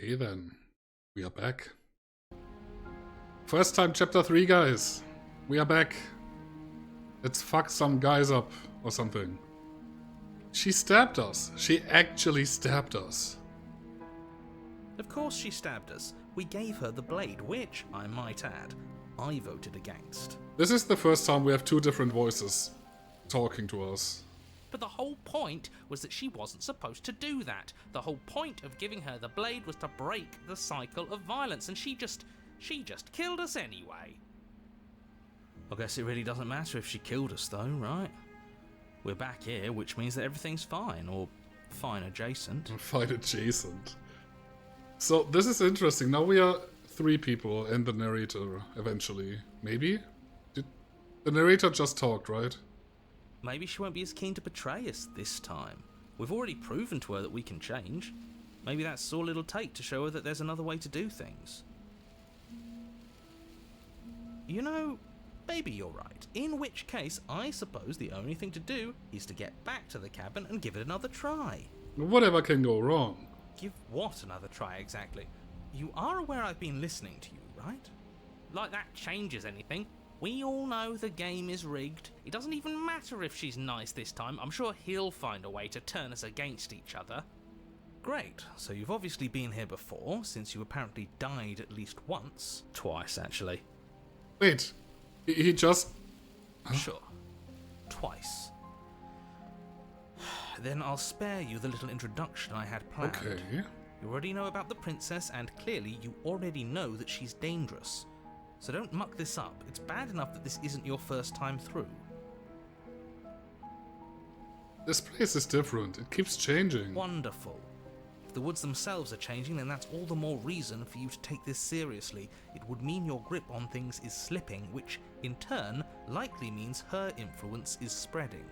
Okay then, we are back. First time chapter 3, guys. We are back. Let's fuck some guys up or something. She stabbed us. She actually stabbed us. Of course she stabbed us. We gave her the blade, which, I might add, I voted against. This is the first time we have two different voices talking to us. But the whole point was that she wasn't supposed to do that. The whole point of giving her the blade was to break the cycle of violence, and she just killed us anyway. I guess it really doesn't matter if she killed us though, right? We're back here, which means that everything's fine, or fine adjacent. Fine adjacent. So this is interesting. Now we are 3 people and the narrator, eventually. Maybe? The narrator just talked, right? Maybe she won't be as keen to betray us this time. We've already proven to her that we can change. Maybe that's all it'll take to show her that there's another way to do things. You know, maybe you're right. In which case, I suppose the only thing to do is to get back to the cabin and give it another try. Whatever can go wrong. Give what another try exactly? You are aware I've been listening to you, right? Like that changes anything. We all know the game is rigged. It doesn't even matter if she's nice this time. I'm sure he'll find a way to turn us against each other. Great, so you've obviously been here before, since you apparently died at least once. Twice, actually. Wait, he just... Huh? Sure. Twice. Then I'll spare you the little introduction I had planned. Okay. You already know about the princess, and clearly you already know that she's dangerous. So don't muck this up. It's bad enough that this isn't your first time through. This place is different. It keeps changing. Wonderful. If the woods themselves are changing, then that's all the more reason for you to take this seriously. It would mean your grip on things is slipping, which, in turn, likely means her influence is spreading.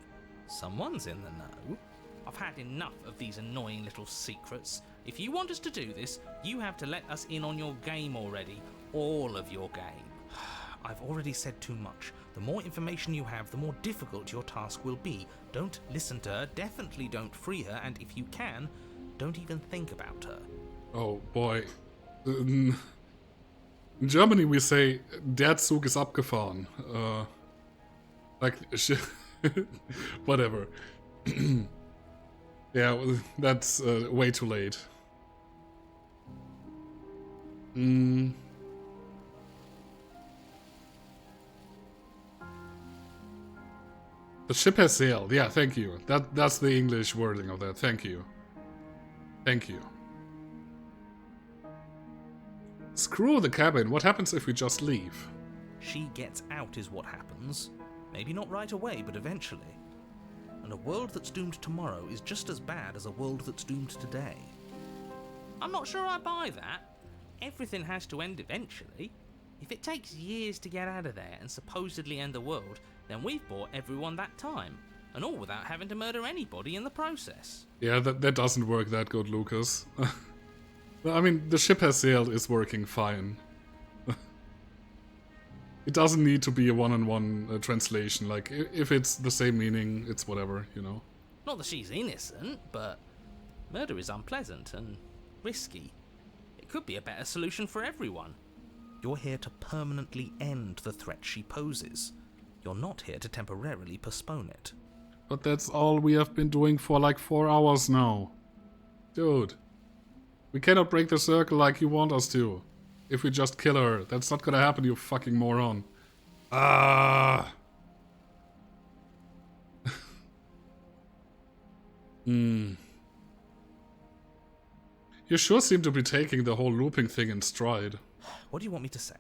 Someone's in the know. I've had enough of these annoying little secrets. If you want us to do this, you have to let us in on your game already. All of your game. I've already said too much. The more information you have, the more difficult your task will be. Don't listen to her, definitely don't free her, and if you can, don't even think about her. Oh boy. In Germany we say, der Zug ist abgefahren. Like, whatever. Yeah, that's way too late. The ship has sailed. Yeah, thank you. That's the English wording of that. Thank you. Thank you. Screw the cabin. What happens if we just leave? She gets out is what happens. Maybe not right away, but eventually. And a world that's doomed tomorrow is just as bad as a world that's doomed today. I'm not sure I buy that. Everything has to end eventually. If it takes years to get out of there and supposedly end the world, then we've bought everyone that time. And all without having to murder anybody in the process. Yeah, that doesn't work that good, Lucas. I mean, the ship has sailed is working fine. It doesn't need to be a one-on-one translation. Like, if it's the same meaning, it's whatever, you know. Not that she's innocent, but murder is unpleasant and risky. It could be a better solution for everyone. You're here to permanently end the threat she poses. You're not here to temporarily postpone it. But that's all we have been doing for like 4 hours now. Dude. We cannot break the circle like you want us to. If we just kill her. That's not gonna happen, you fucking moron. Ah. You sure seem to be taking the whole looping thing in stride. What do you want me to say?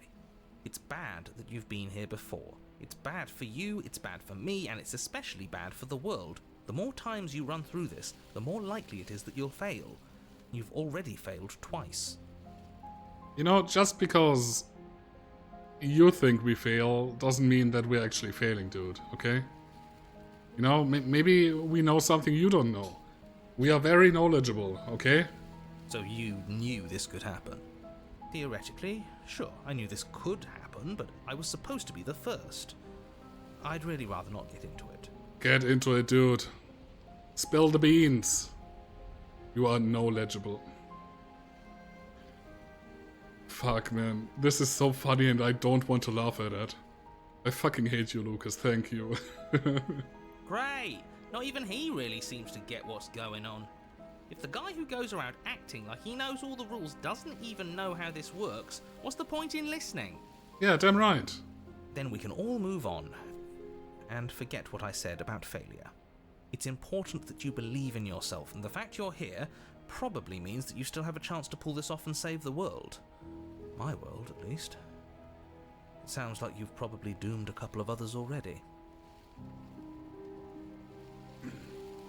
It's bad that you've been here before. It's bad for you, it's bad for me, and it's especially bad for the world. The more times you run through this, the more likely it is that you'll fail. You've already failed twice. You know, just because you think we fail doesn't mean that we're actually failing, dude, okay? You know, maybe we know something you don't know. We are very knowledgeable, okay? So you knew this could happen? Theoretically, sure, I knew this could happen, but I was supposed to be the first. I'd really rather not get into it. Get into it, dude. Spill the beans. You are knowledgeable. Fuck, man. This is so funny and I don't want to laugh at it. I fucking hate you, Lucas. Thank you. Great! Not even he really seems to get what's going on. If the guy who goes around acting like he knows all the rules doesn't even know how this works, what's the point in listening? Yeah, damn right. Then we can all move on and forget what I said about failure. It's important that you believe in yourself, and the fact you're here probably means that you still have a chance to pull this off and save the world. My world, at least. It sounds like you've probably doomed a couple of others already.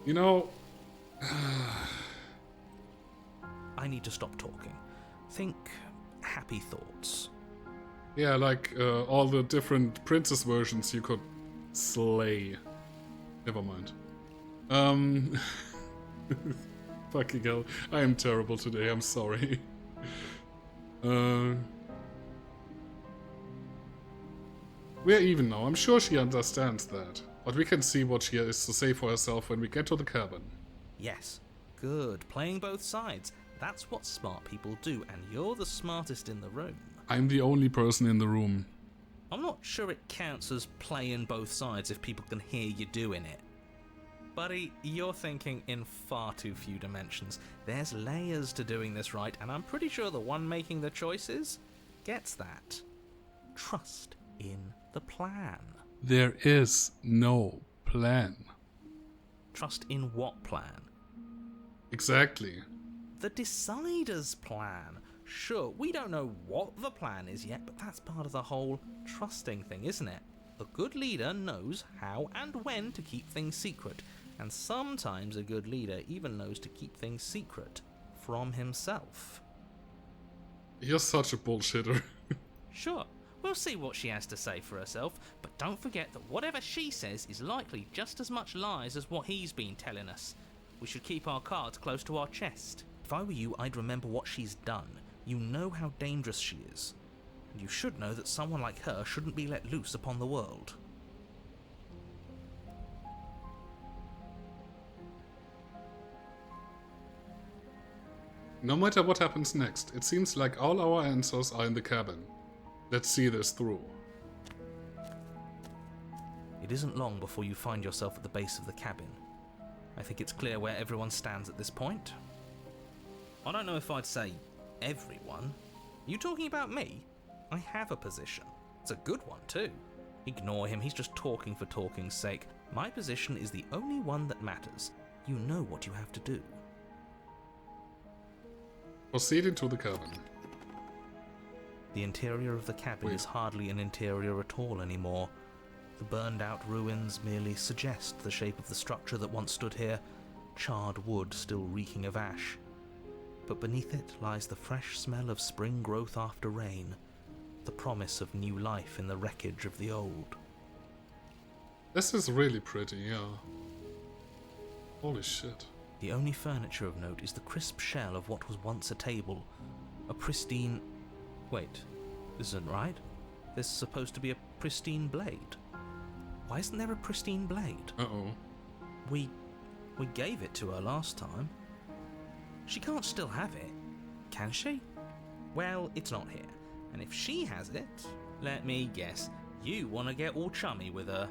You know... I need to stop talking. Think happy thoughts. Yeah, like all the different princess versions you could slay. Never mind. Fucking hell. I am terrible today, I'm sorry. We're even now. I'm sure she understands that. But we can see what she has to say for herself when we get to the cabin. Yes. Good. Playing both sides. That's what smart people do, and you're the smartest in the room. I'm the only person in the room. I'm not sure it counts as playing both sides if people can hear you doing it. Buddy, you're thinking in far too few dimensions. There's layers to doing this right, and I'm pretty sure the one making the choices gets that. Trust in the plan. There is no plan. Trust in what plan? Exactly. The Decider's plan. Sure, we don't know what the plan is yet, but that's part of the whole trusting thing, isn't it? A good leader knows how and when to keep things secret, and sometimes a good leader even knows to keep things secret from himself. You're such a bullshitter. Sure, we'll see what she has to say for herself, but don't forget that whatever she says is likely just as much lies as what he's been telling us. We should keep our cards close to our chest. If I were you, I'd remember what she's done. You know how dangerous she is. And you should know that someone like her shouldn't be let loose upon the world. No matter what happens next, it seems like all our answers are in the cabin. Let's see this through. It isn't long before you find yourself at the base of the cabin. I think it's clear where everyone stands at this point. I don't know if I'd say everyone. You talking about me? I have a position. It's a good one too. Ignore him, he's just talking for talking's sake. My position is the only one that matters. You know what you have to do. Proceed into the cabin. The interior of the cabin is hardly an interior at all anymore. The burned out ruins merely suggest the shape of the structure that once stood here, charred wood still reeking of ash. But beneath it lies the fresh smell of spring growth after rain, the promise of new life in the wreckage of the old. This is really pretty, yeah. Holy shit. The only furniture of note is the crisp shell of what was once a table, a pristine... Wait, this isn't right. There's supposed to be a pristine blade. Why isn't there a pristine blade? Uh-oh. We gave it to her last time. She can't still have it, can she? Well, it's not here. And if she has it, let me guess, you want to get all chummy with her.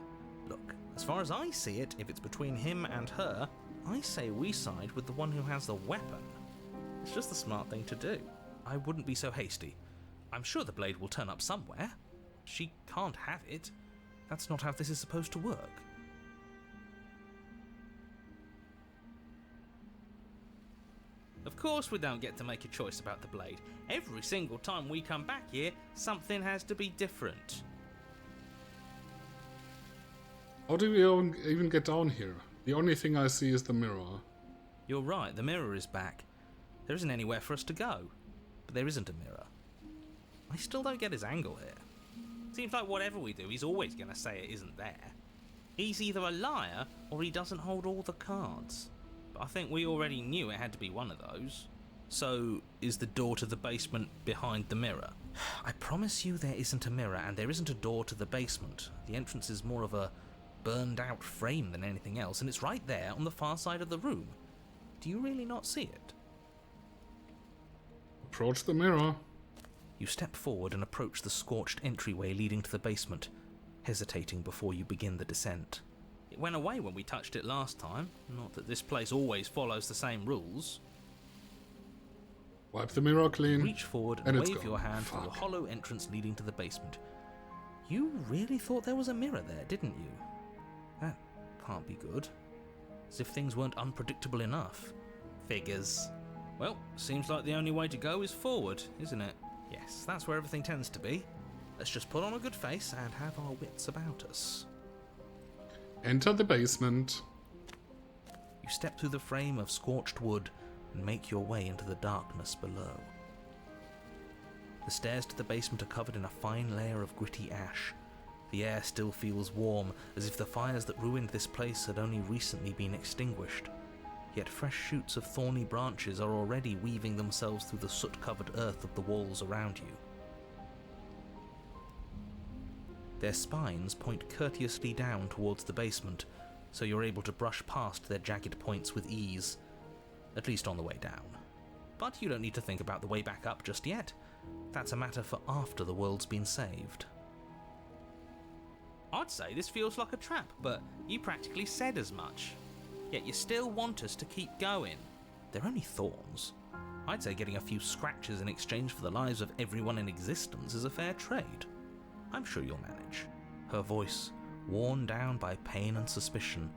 Look, as far as I see it, if it's between him and her, I say we side with the one who has the weapon. It's just the smart thing to do. I wouldn't be so hasty. I'm sure the blade will turn up somewhere. She can't have it. That's not how this is supposed to work. Of course we don't get to make a choice about the blade. Every single time we come back here, something has to be different. How do we even get down here? The only thing I see is the mirror. You're right, the mirror is back. There isn't anywhere for us to go. But there isn't a mirror. I still don't get his angle here. Seems like whatever we do, he's always going to say it isn't there. He's either a liar, or he doesn't hold all the cards. But I think we already knew it had to be one of those. So, is the door to the basement behind the mirror? I promise you there isn't a mirror, and there isn't a door to the basement. The entrance is more of a burned out frame than anything else, and it's right there on the far side of the room. Do you really not see it? Approach the mirror. You step forward and approach the scorched entryway leading to the basement, hesitating before you begin the descent. It went away when we touched it last time. Not that this place always follows the same rules. Wipe the mirror clean. Reach forward and wave your hand through the hollow entrance leading to the basement. You really thought there was a mirror there, didn't you? That can't be good. As if things weren't unpredictable enough. Figures. Well, seems like the only way to go is forward, isn't it? Yes, that's where everything tends to be. Let's just put on a good face and have our wits about us. Enter the basement. You step through the frame of scorched wood and make your way into the darkness below. The stairs to the basement are covered in a fine layer of gritty ash. The air still feels warm, as if the fires that ruined this place had only recently been extinguished. Yet fresh shoots of thorny branches are already weaving themselves through the soot-covered earth of the walls around you. Their spines point courteously down towards the basement, so you're able to brush past their jagged points with ease, at least on the way down. But you don't need to think about the way back up just yet. That's a matter for after the world's been saved. I'd say this feels like a trap, but you practically said as much. Yet you still want us to keep going. They're only thorns. I'd say getting a few scratches in exchange for the lives of everyone in existence is a fair trade. I'm sure you'll manage. Her voice, worn down by pain and suspicion,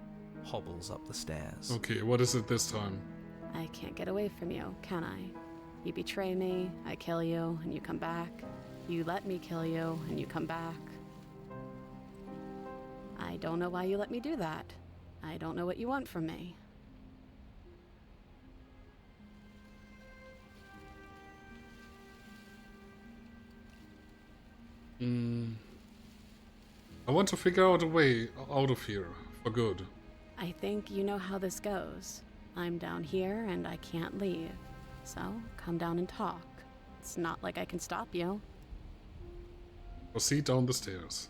hobbles up the stairs. Okay, what is it this time? I can't get away from you, can I? You betray me, I kill you, and you come back. You let me kill you, and you come back. I don't know why you let me do that. I don't know what you want from me. I want to figure out a way out of here, for good. I think you know how this goes. I'm down here and I can't leave. So, come down and talk. It's not like I can stop you. Proceed down the stairs.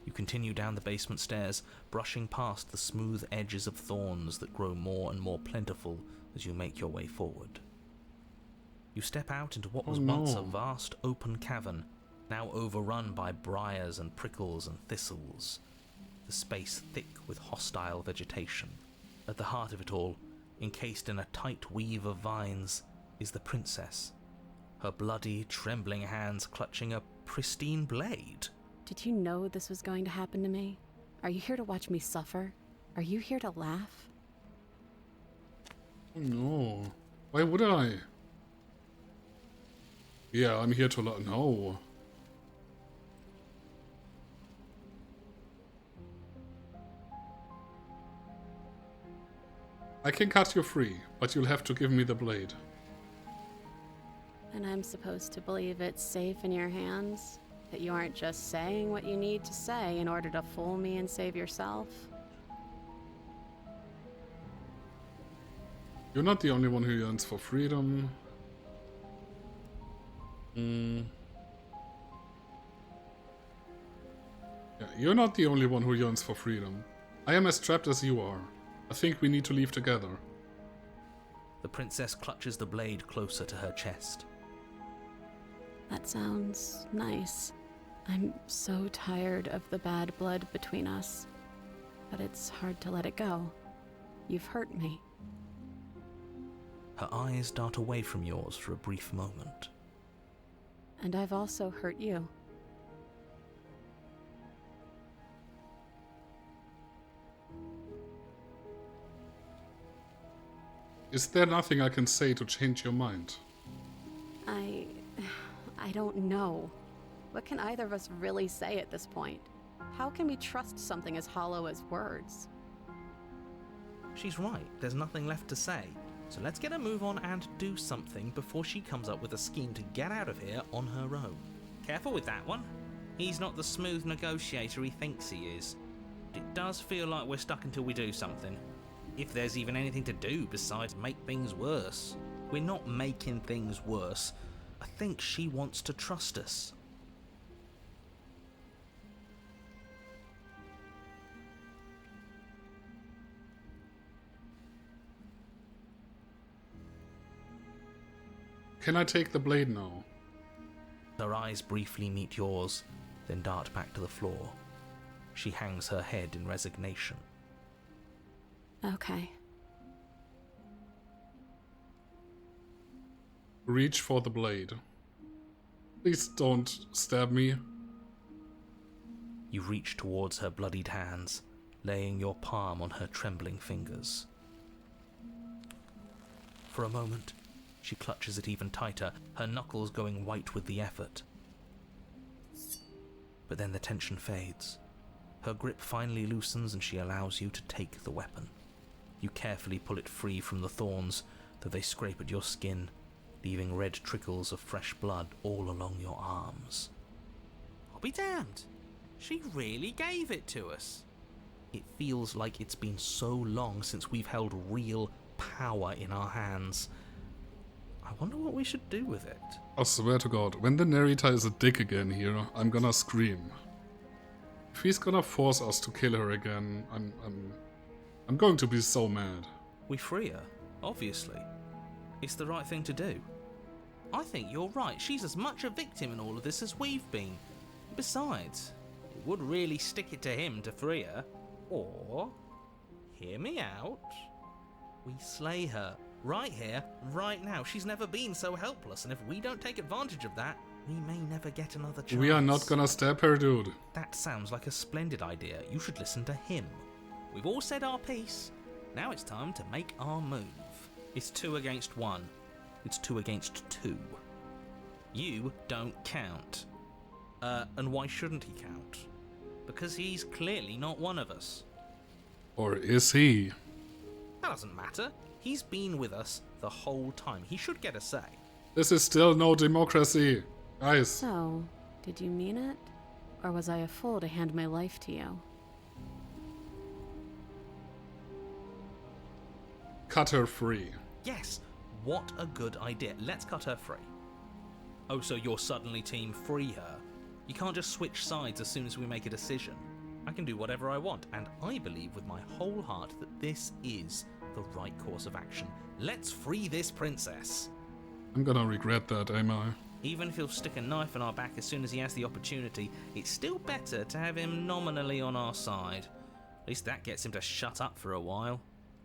You continue down the basement stairs, brushing past the smooth edges of thorns that grow more and more plentiful as you make your way forward. You step out into what was once a vast open cavern, now overrun by briars and prickles and thistles, the space thick with hostile vegetation. At the heart of it all, encased in a tight weave of vines, is the princess, her bloody, trembling hands clutching a pristine blade. Did you know this was going to happen to me? Are you here to watch me suffer? Are you here to laugh? Oh no. Why would I? Yeah, I'm here to no. I can cut you free, but you'll have to give me the blade. And I'm supposed to believe it's safe in your hands? That you aren't just saying what you need to say in order to fool me and save yourself? You're not the only one who yearns for freedom. Yeah, you're not the only one who yearns for freedom. I am as trapped as you are. I think we need to leave together. The princess clutches the blade closer to her chest. That sounds nice. I'm so tired of the bad blood between us. But it's hard to let it go. You've hurt me. Her eyes dart away from yours for a brief moment. And I've also hurt you. Is there nothing I can say to change your mind? I don't know. What can either of us really say at this point? How can we trust something as hollow as words? She's right, there's nothing left to say. So let's get a move on and do something before she comes up with a scheme to get out of here on her own. Careful with that one. He's not the smooth negotiator he thinks he is. It does feel like we're stuck until we do something. If there's even anything to do besides make things worse. We're not making things worse. I think she wants to trust us. Can I take the blade now? Her eyes briefly meet yours, then dart back to the floor. She hangs her head in resignation. Okay. Reach for the blade. Please don't stab me. You reach towards her bloodied hands, laying your palm on her trembling fingers. For a moment, she clutches it even tighter, her knuckles going white with the effort. But then the tension fades. Her grip finally loosens and she allows you to take the weapon. You carefully pull it free from the thorns, though they scrape at your skin, leaving red trickles of fresh blood all along your arms. I'll be damned. She really gave it to us. It feels like it's been so long since we've held real power in our hands. I wonder what we should do with it. I swear to God, when the narrator is a dick again here, I'm gonna scream. If he's gonna force us to kill her again, I'm going to be so mad. We free her, obviously. It's the right thing to do. I think you're right. She's as much a victim in all of this as we've been. Besides, it would really stick it to him to free her. Or, hear me out, we slay her. Right here, right now. She's never been so helpless, and if we don't take advantage of that, we may never get another chance. We are not gonna stab her, dude. That sounds like a splendid idea. You should listen to him. We've all said our piece. Now it's time to make our move. It's 2 against 1. It's 2 against 2. You don't count. And why shouldn't he count? Because he's clearly not one of us. Or is he? That doesn't matter. He's been with us the whole time. He should get a say. This is still no democracy. Guys. So, did you mean it? Or was I a fool to hand my life to you? Cut her free. Yes, what a good idea. Let's cut her free. Oh, so you're suddenly team free her? You can't just switch sides as soon as we make a decision. I can do whatever I want, and I believe with my whole heart that this is the right course of action. Let's free this princess. I'm gonna regret that, am I? Even if he'll stick a knife in our back as soon as he has the opportunity, it's still better to have him nominally on our side. At least that gets him to shut up for a while.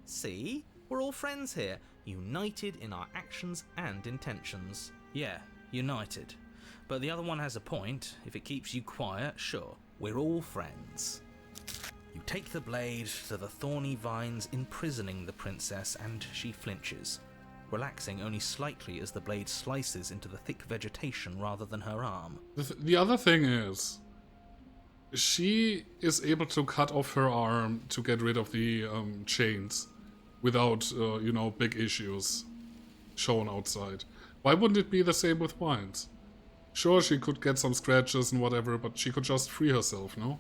See? We're all friends here, united in our actions and intentions. Yeah, united. But the other one has a point. If it keeps you quiet, sure, we're all friends. You take the blade to the thorny vines imprisoning the princess, and she flinches, relaxing only slightly as the blade slices into the thick vegetation rather than her arm. The other thing is, she is able to cut off her arm to get rid of the chains without, big issues shown outside. Why wouldn't it be the same with vines? Sure, she could get some scratches and whatever, but she could just free herself, no?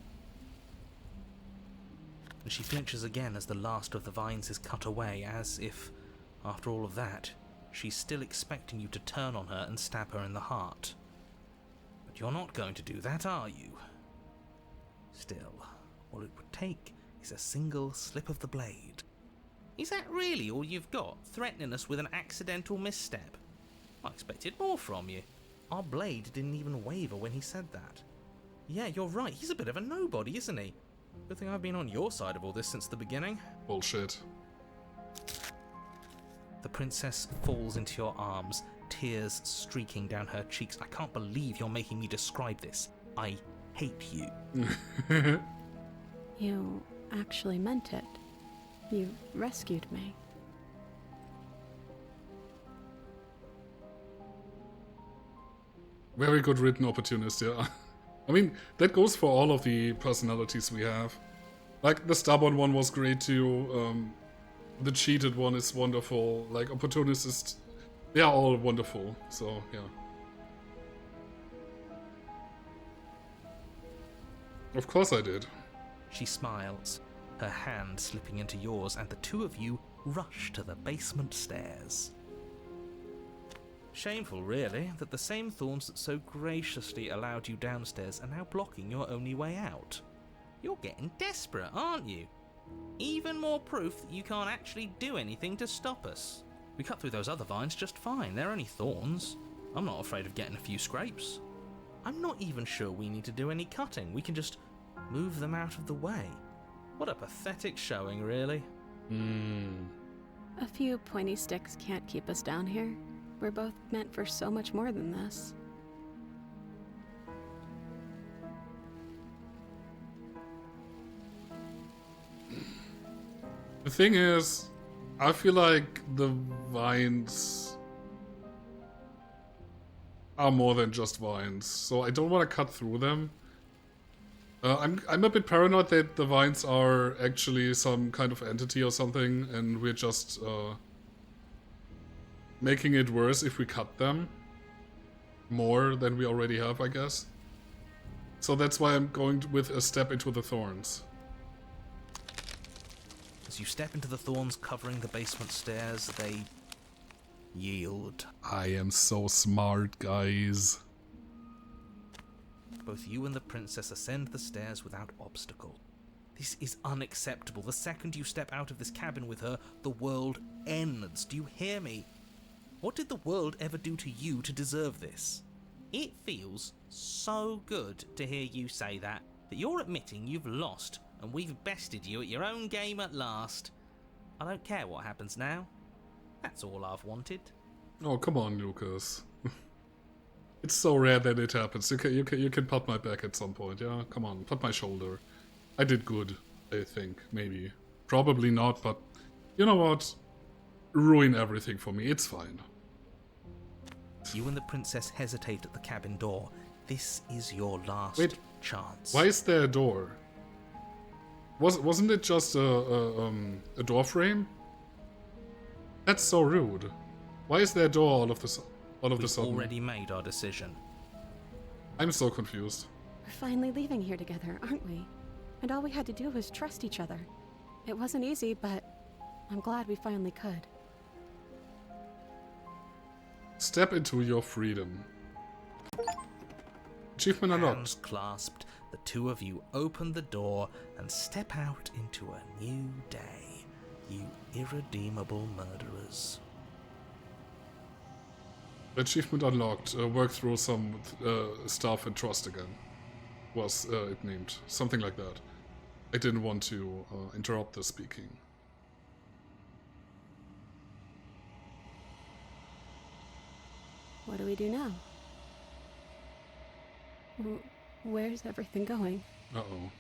And she flinches again as the last of the vines is cut away, as if, after all of that, she's still expecting you to turn on her and stab her in the heart. But you're not going to do that, are you? Still, all it would take is a single slip of the blade. Is that really all you've got, threatening us with an accidental misstep? I expected more from you. Our blade didn't even waver when he said that. Yeah, you're right, he's a bit of a nobody, isn't he? Good thing I've been on your side of all this since the beginning. Bullshit. The princess falls into your arms, tears streaking down her cheeks. I can't believe you're making me describe this. I hate you. You actually meant it. You rescued me. Very good written opportunist, yeah. I mean, that goes for all of the personalities we have. Like, the stubborn one was great too, the cheated one is wonderful, like, opportunists, they are all wonderful, so, yeah. Of course I did. She smiles, her hand slipping into yours, and the two of you rush to the basement stairs. Shameful, really, that the same thorns that so graciously allowed you downstairs are now blocking your only way out. You're getting desperate, aren't you? Even more proof that you can't actually do anything to stop us. We cut through those other vines just fine, they're only thorns. I'm not afraid of getting a few scrapes. I'm not even sure we need to do any cutting. We can just move them out of the way. What a pathetic showing, really. A few pointy sticks can't keep us down here. We're both meant for so much more than this. The thing is, I feel like the vines are more than just vines, so I don't want to cut through them. I'm a bit paranoid that the vines are actually some kind of entity or something, and we're just making it worse if we cut them more than we already have, I guess. So that's why I'm going with a step into the thorns. As you step into the thorns covering the basement stairs, they yield. I am so smart, guys. Both you and the princess ascend the stairs without obstacle. This is unacceptable. The second you step out of this cabin with her, the world ends. Do you hear me? What did the world ever do to you to deserve this? It feels so good to hear you say that you're admitting you've lost and we've bested you at your own game at last. I don't care what happens now. That's all I've wanted. Oh, come on, Lucas. It's so rare that it happens. You can pat my back at some point, yeah? Come on, pat my shoulder. I did good, I think, maybe. Probably not, but you know what? Ruin everything for me, it's fine. You and the princess hesitate at the cabin door. This is your last chance. Why is there a door? Wasn't it just a door frame? That's so rude. Why is there a door all of the sudden? We've already made our decision. I'm so confused. We're finally leaving here together, aren't we? And all we had to do was trust each other. It wasn't easy, but I'm glad we finally could. Step into your freedom. Achievement unlocked. Hands clasped, the two of you open the door and step out into a new day, you irredeemable murderers. Achievement unlocked. Work through some stuff and trust again. Was it named. Something like that. I didn't want to interrupt the speaking. What do we do now? Where's everything going? Uh-oh.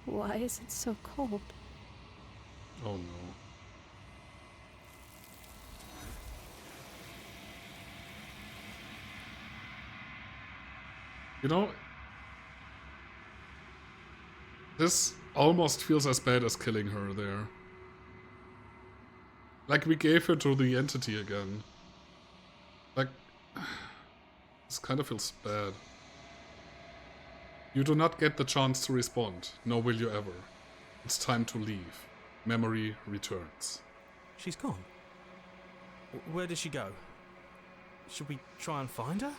Why is it so cold? Oh no. You know, this almost feels as bad as killing her there. Like, we gave her to the entity again. Like, this kind of feels bad. You do not get the chance to respond, nor will you ever. It's time to leave. Memory returns. She's gone. Where did she go? Should we try and find her?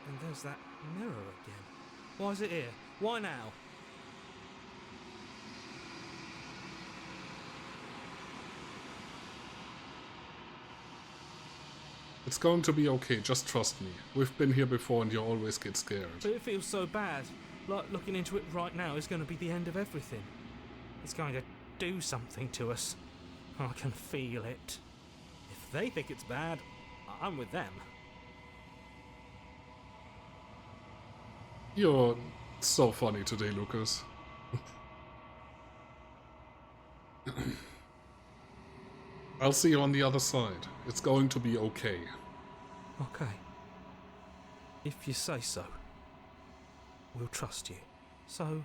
And there's that mirror again. Why is it here? Why now? It's going to be okay, just trust me. We've been here before and you always get scared. But it feels so bad. Like looking into it right now is going to be the end of everything. It's going to do something to us. I can feel it. If they think it's bad, I'm with them. You're so funny today, Lucas. I'll see you on the other side. It's going to be okay. Okay. If you say so. We'll trust you. So,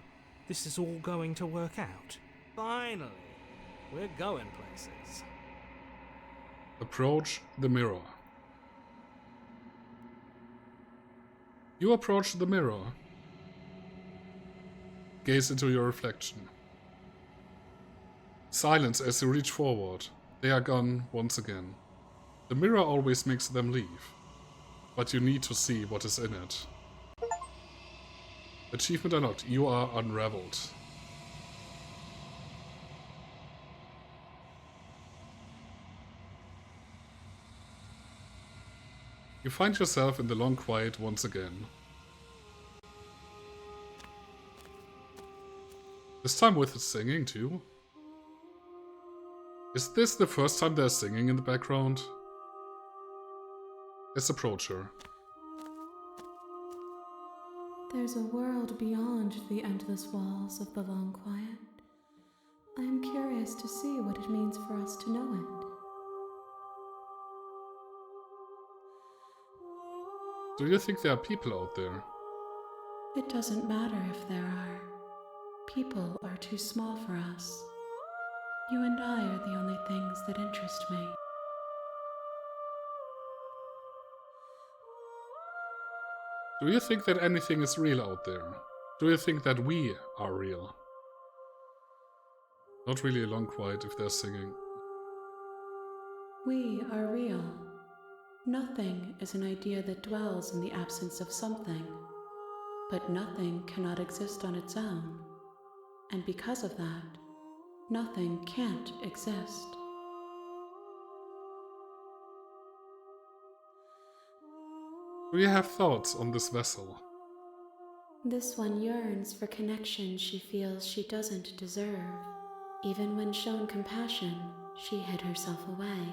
this is all going to work out. Finally! We're going places. Approach the mirror. You approach the mirror. Gaze into your reflection. Silence as you reach forward. They are gone once again. The mirror always makes them leave. But you need to see what is in it. Achievement unlocked. You are unraveled. You find yourself in the long quiet once again. This time with singing too. Is this the first time there's singing in the background? Let's approach her. There's a world beyond the endless walls of the long quiet. I am curious to see what it means for us to know it. Do you think there are people out there? It doesn't matter if there are. People are too small for us. You and I are the only things that interest me. Do you think that anything is real out there? Do you think that we are real? Not really a long quiet if they're singing. We are real. Nothing is an idea that dwells in the absence of something. But nothing cannot exist on its own. And because of that, nothing can't exist. Do you have thoughts on this vessel? This one yearns for connection she feels she doesn't deserve. Even when shown compassion, she hid herself away.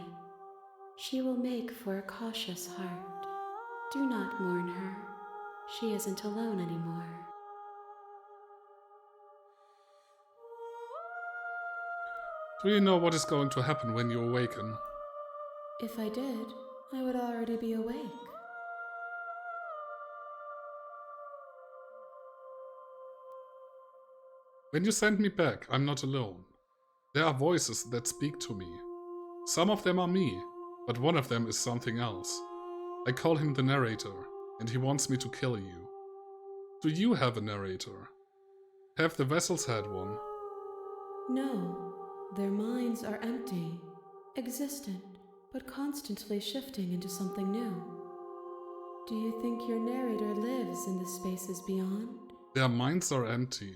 She will make for a cautious heart. Do not mourn her. She isn't alone anymore. Do you know what is going to happen when you awaken? If I did, I would already be awake. When you send me back, I'm not alone. There are voices that speak to me. Some of them are me, but one of them is something else. I call him the narrator, and he wants me to kill you. Do you have a narrator? Have the vessels had one? No, their minds are empty, existent, but constantly shifting into something new. Do you think your narrator lives in the spaces beyond? Their minds are empty.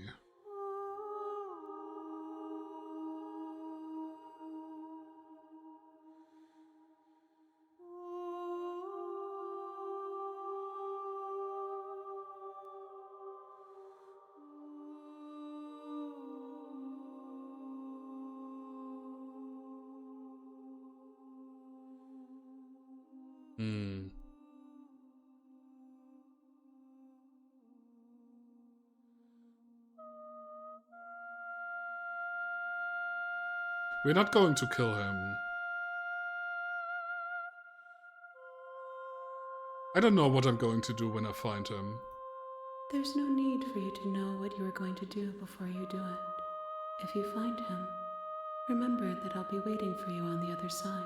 We're not going to kill him. I don't know what I'm going to do when I find him. There's no need for you to know what you are going to do before you do it. If you find him, remember that I'll be waiting for you on the other side.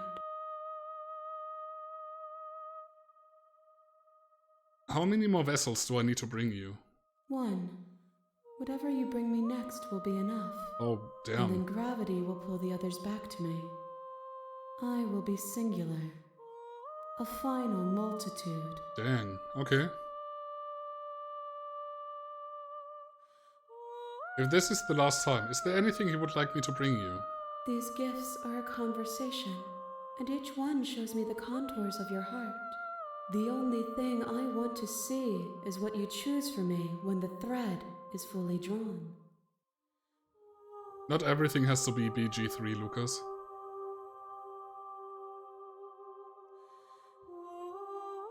How many more vessels do I need to bring you? One. Whatever you bring me next will be enough. Oh, And damn. then gravity will pull the others back to me. I will be singular. A final multitude. Dang, okay. If this is the last time, is there anything you would like me to bring you? These gifts are a conversation, and each one shows me the contours of your heart. The only thing I want to see is what you choose for me when the thread is fully drawn. Not everything has to be BG3, Lucas.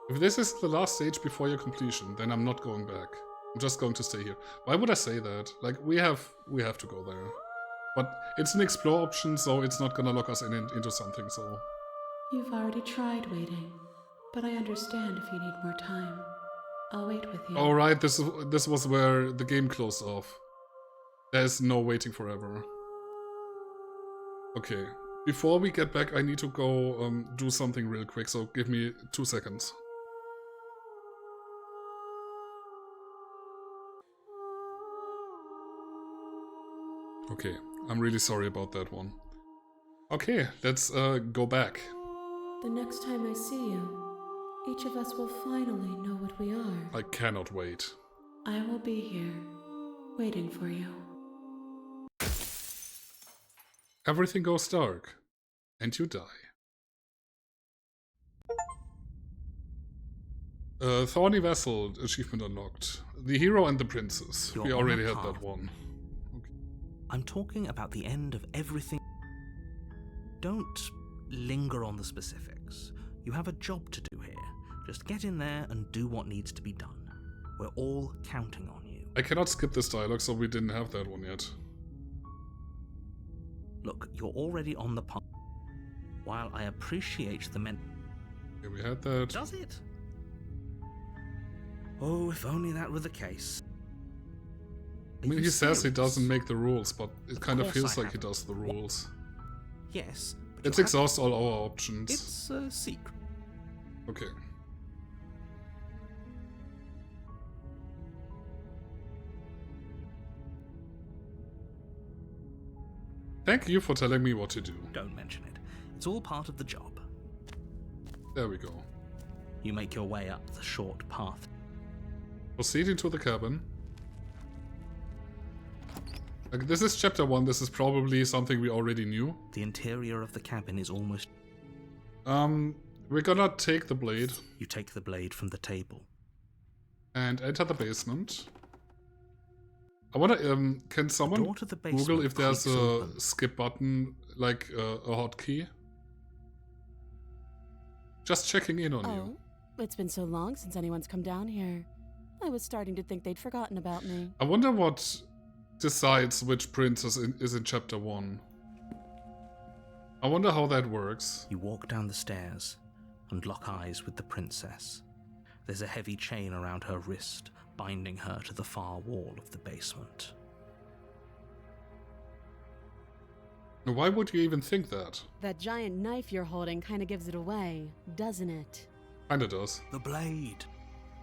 If this is the last stage before your completion, then I'm not going back. I'm just going to stay here. Why would I say that? Like, we have to go there. But it's an explore option, so it's not gonna lock us into something, so... You've already tried waiting, but I understand if you need more time. I'll wait with you. Alright, this was where the game closed off. There's no waiting forever. Okay. Before we get back, I need to go do something real quick, so give me 2 seconds. Okay, I'm really sorry about that one. Okay, let's go back. The next time I see you, each of us will finally know what we are. I cannot wait. I will be here, waiting for you. Everything goes dark, and you die. Thorny Vessel achievement unlocked. The Hero and the Princess. You're We on already a had path. that one. I'm talking about the end of everything. Don't linger on the specifics. You have a job to do here. Just get in there and do what needs to be done. We're all counting on you. I cannot skip this dialogue, so we didn't have that one yet. Look, you're already on the path. While I appreciate the Okay, we had that. Does it? Oh, if only that were the case. I mean, he says he doesn't make the rules, but it kind of course feels I like he does the rules. Yes, but Let's you'll have- exhaust all our options. It's a secret. Okay. Thank you for telling me what to do. Don't mention it. It's all part of the job. There we go. You make your way up the short path. Proceeding to the cabin. Like, this is chapter 1, this is probably something we already knew. The interior of the cabin is almost... We're gonna take the blade You take the blade from the table. and enter the basement. I wonder, can someone door to the basement Google if there's creaks a open. skip button, like a hotkey? Just checking in on you. Oh, it's been so long since anyone's come down here. I was starting to think they'd forgotten about me. I wonder what decides which princess is in chapter 1. I wonder how that works. You walk down the stairs and lock eyes with the princess. There's a heavy chain around her wrist, binding her to the far wall of the basement. Why would you even think that? That giant knife you're holding kind of gives it away, doesn't it? Kinda does. The blade.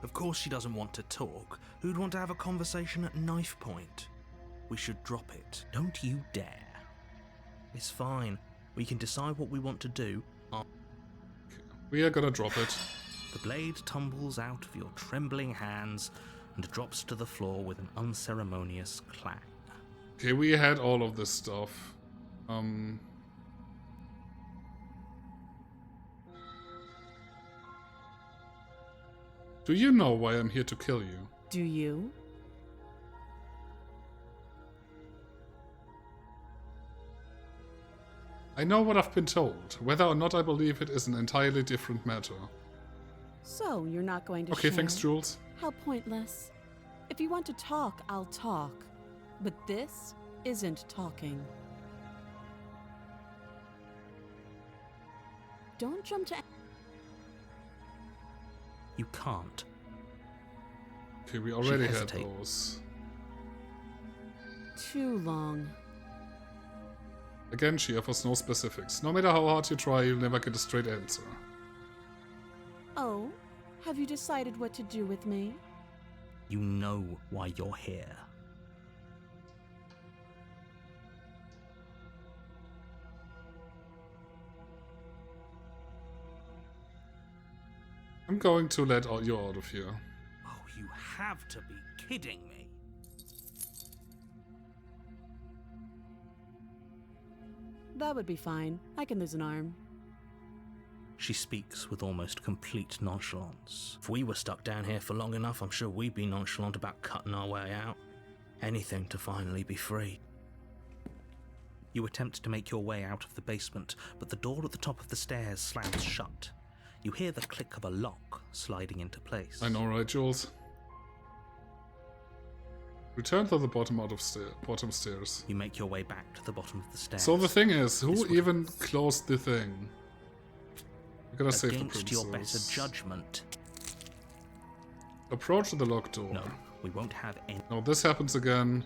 Of course she doesn't want to talk. Who'd want to have a conversation at knife point? We should drop it. Don't you dare. It's fine. We can decide what we want to do. We are gonna drop it. The blade tumbles out of your trembling hands and drops to the floor with an unceremonious clang. Okay, we had all of this stuff. Do you know why I'm here to kill you? Do you? I know what I've been told. Whether or not I believe it is an entirely different matter. So, you're not going to Okay, share? thanks, Jules. How pointless. If you want to talk, I'll talk. But this isn't talking. Don't jump to... You can't. Okay, we already had hesitates. those. Too long. Again, she offers no specifics. No matter how hard you try, you'll never get a straight answer. Oh, have you decided what to do with me? You know why you're here. I'm going to let you out of here. Oh, you have to be kidding me. That would be fine. I can lose an arm. She speaks with almost complete nonchalance. If we were stuck down here for long enough, I'm sure we'd be nonchalant about cutting our way out. Anything to finally be free. You attempt to make your way out of the basement, but the door at the top of the stairs slams shut. You hear the click of a lock sliding into place. I know, right, Jules? Return to the bottom stairs. You make your way back to the bottom of the stairs. So the thing is, This who would- even closed the thing? We gotta save the Against your better princess. judgment. Approach the locked door. No, we won't have any. Now this happens again.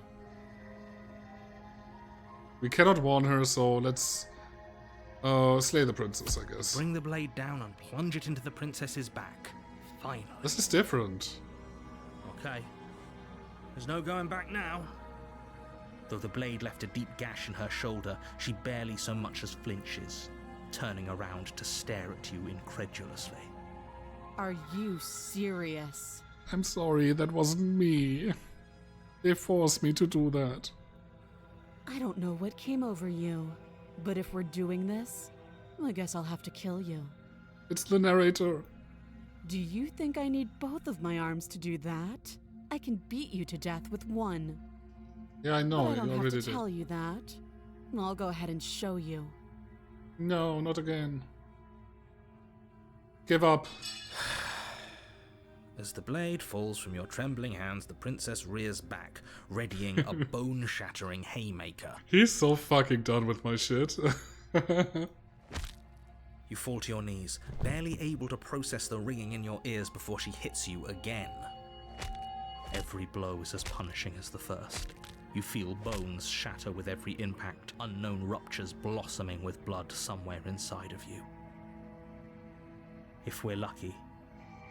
We cannot warn her, so let's slay the princess, I guess. Bring the blade down and plunge it into the princess's back. Finally. This is different. Okay. There's no going back now. Though the blade left a deep gash in her shoulder, she barely so much as flinches, turning around to stare at you incredulously. Are you serious? I'm sorry, that wasn't me. They forced me to do that. I don't know what came over you, but if we're doing this, I guess I'll have to kill you. It's the narrator. Do you think I need both of my arms to do that? I can beat you to death with one. Yeah, I know, But I you don't have already to did. tell you that. I'll go ahead and show you. No, not again. Give up. As the blade falls from your trembling hands, the princess rears back, readying a bone-shattering haymaker. He's so fucking done with my shit. You fall to your knees, barely able to process the ringing in your ears before she hits you again. Every blow is as punishing as the first. You feel bones shatter with every impact, unknown ruptures blossoming with blood somewhere inside of you. If we're lucky,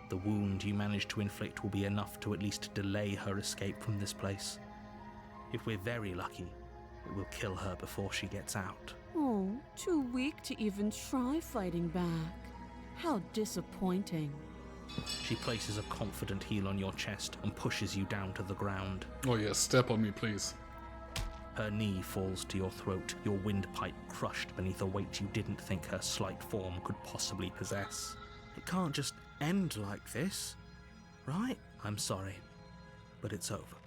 the wound you manage to inflict will be enough to at least delay her escape from this place. If we're very lucky, it will kill her before she gets out. Oh, too weak to even try fighting back. How disappointing. She places a confident heel on your chest and pushes you down to the ground. Oh yes, step on me, please. Her knee falls to your throat, your windpipe crushed beneath a weight you didn't think her slight form could possibly possess. It can't just end like this, right? I'm sorry, but it's over.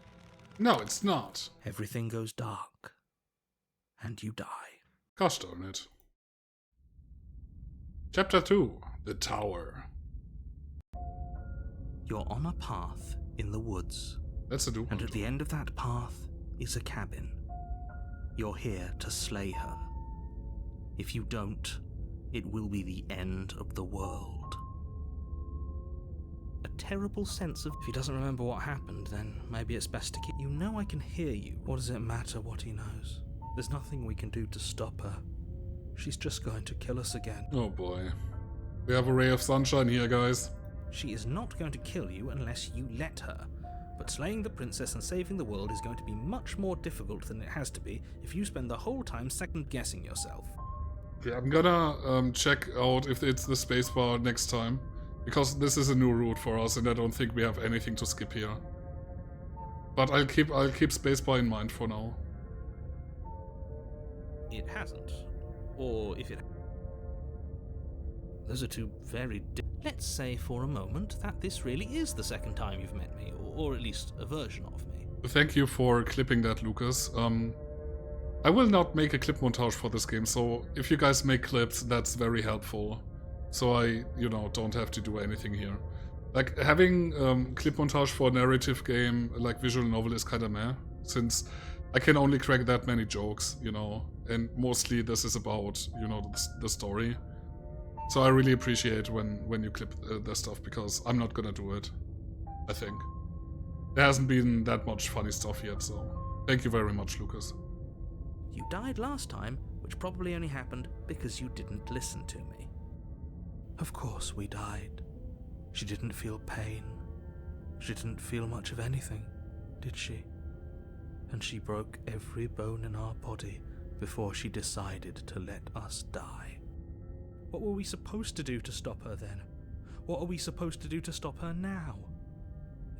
No, it's not. Everything goes dark, and you die. Gosh darn it. Chapter 2. The Tower. You're on a path in the woods, That's a do. and at the end of that path is a cabin. You're here to slay her. If you don't, it will be the end of the world. A terrible sense of, if he doesn't remember what happened, then maybe it's best to keep. You know I can hear you. What does it matter what he knows? There's nothing we can do to stop her. She's just going to kill us again. Oh boy. We have a ray of sunshine here, guys. She is not going to kill you unless you let her. But slaying the princess and saving the world is going to be much more difficult than it has to be if you spend the whole time second-guessing yourself. Yeah, I'm gonna check out if it's the spacebar next time. Because this is a new route for us and I don't think we have anything to skip here. But I'll keep spacebar in mind for now. It hasn't. Or if it... Those are two very Let's say for a moment that this really is the second time you've met me, or at least a version of me. Thank you for clipping that, Lucas. I will not make a clip montage for this game, so if you guys make clips, that's very helpful. So I, don't have to do anything here. Like, having clip montage for a narrative game, like visual novel, is kinda meh, since I can only crack that many jokes, and mostly this is about, the story. So I really appreciate when you clip the stuff, because I'm not gonna do it, I think. There hasn't been that much funny stuff yet, so thank you very much, Lucas. You died last time, which probably only happened because you didn't listen to me. Of course we died. She didn't feel pain. She didn't feel much of anything, did she? And she broke every bone in our body before she decided to let us die. What were we supposed to do to stop her then? What are we supposed to do to stop her now?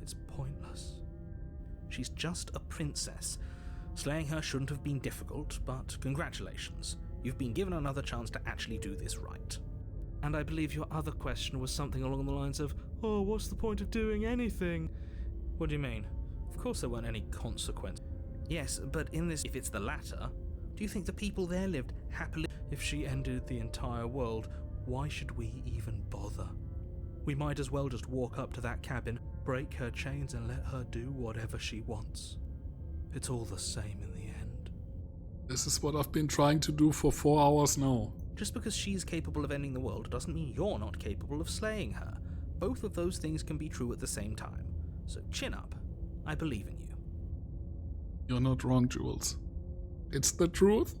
It's pointless. She's just a princess. Slaying her shouldn't have been difficult, but congratulations. You've been given another chance to actually do this right. And I believe your other question was something along the lines of, oh, what's the point of doing anything? What do you mean? Of course there weren't any consequence. Yes, but in this, if it's the latter, do you think the people there lived happily? If she ended the entire world, why should we even bother? We might as well just walk up to that cabin, break her chains and let her do whatever she wants. It's all the same in the end. This is what I've been trying to do for 4 hours now. Just because she's capable of ending the world doesn't mean you're not capable of slaying her. Both of those things can be true at the same time. So chin up. I believe in you. You're not wrong, Jules. It's the truth.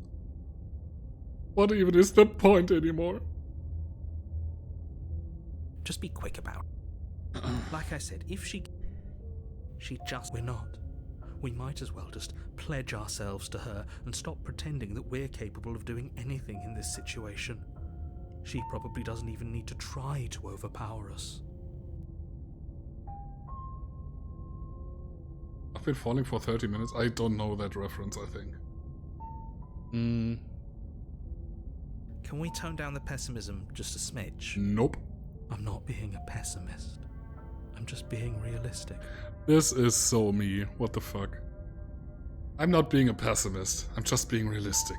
What even is the point anymore? Just be quick about it. Like I said, if she we're not. We might as well just pledge ourselves to her and stop pretending that we're capable of doing anything in this situation. She probably doesn't even need to try to overpower us. I've been falling for 30 minutes. I don't know that reference, I think. Can we tone down the pessimism just a smidge? Nope. I'm not being a pessimist. I'm just being realistic. This is so me. What the fuck? I'm not being a pessimist. I'm just being realistic.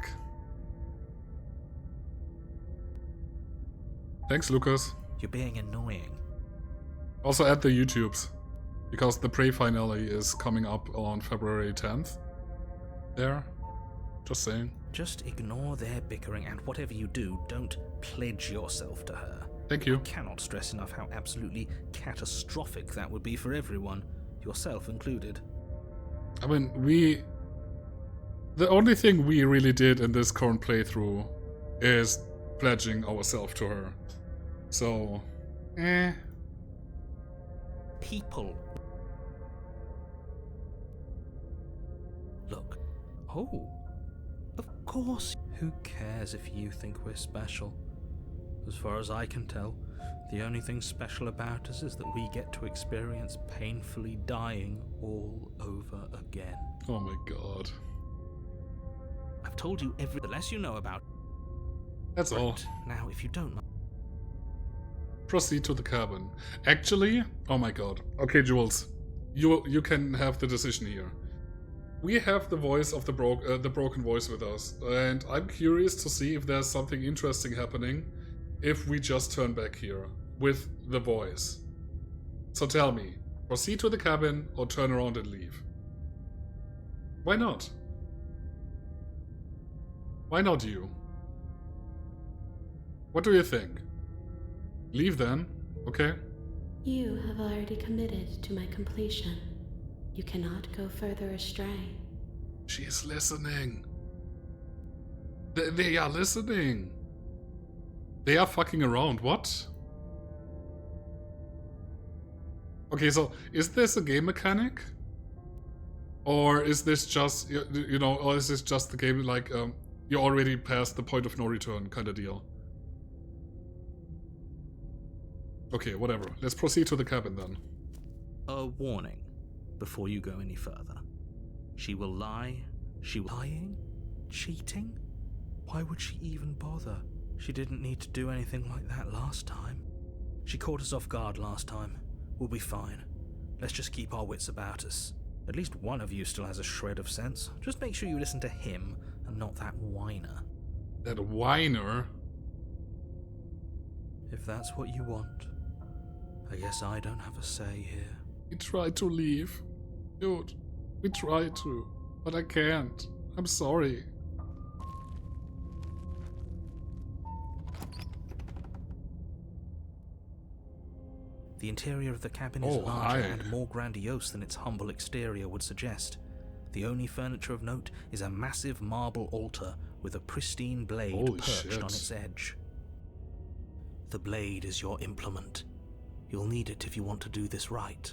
Thanks, Lucas. You're being annoying. Also add the YouTubes, because the Prey finale is coming up on February 10th. There. Just saying. Just ignore their bickering, and whatever you do, don't pledge yourself to her. Thank you. I cannot stress enough how absolutely catastrophic that would be for everyone, yourself included. I mean, the only thing we really did in this current playthrough is pledging ourselves to her. So, People. Look. Oh. Of course. Who cares if you think we're special? As far as I can tell, the only thing special about us is that we get to experience painfully dying all over again. Oh my god. I've told you the less you know about. That's all. Right. Now, if you don't know. Proceed to the cabin. Actually, oh my god. Okay, Jules, you can have the decision here. We have the voice of the broken voice with us, and I'm curious to see if there's something interesting happening if we just turn back here with the voice. So tell me, proceed to the cabin or turn around and leave? Why not? Why not you? What do you think? Leave then, okay? You have already committed to my completion. You cannot go further astray. She is listening. They are listening. They are fucking around, what? Okay, so is this a game mechanic? Or is this just, you know, or is this just the game like, you already passed the point of no return kind of deal? Okay, whatever. Let's proceed to the cabin then. A warning before you go any further. She will lie. Lying? Cheating? Why would she even bother? She didn't need to do anything like that last time. She caught us off guard last time. We'll be fine. Let's just keep our wits about us. At least one of you still has a shred of sense. Just make sure you listen to him and not that whiner. That whiner? If that's what you want, I guess I don't have a say here. We tried to leave. Dude, we tried to, but I can't. I'm sorry. The interior of the cabin is Oh, larger hi. and more grandiose than its humble exterior would suggest. The only furniture of note is a massive marble altar with a pristine blade Holy perched shit. on its edge. The blade is your implement. You'll need it if you want to do this right.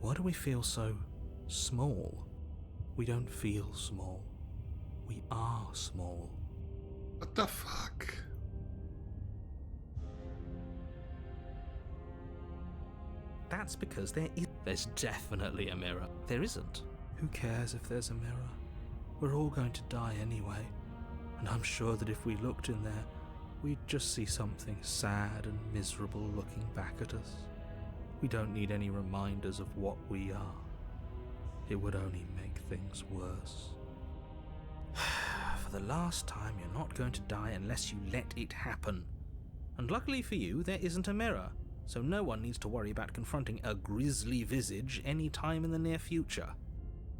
Why do we feel so small? We don't feel small. We are small. What the fuck? That's because there's definitely a mirror. There isn't. Who cares if there's a mirror? We're all going to die anyway. And I'm sure that if we looked in there, we'd just see something sad and miserable looking back at us. We don't need any reminders of what we are. It would only make things worse. For the last time, you're not going to die unless you let it happen. And luckily for you, there isn't a mirror, so no one needs to worry about confronting a grisly visage any time in the near future.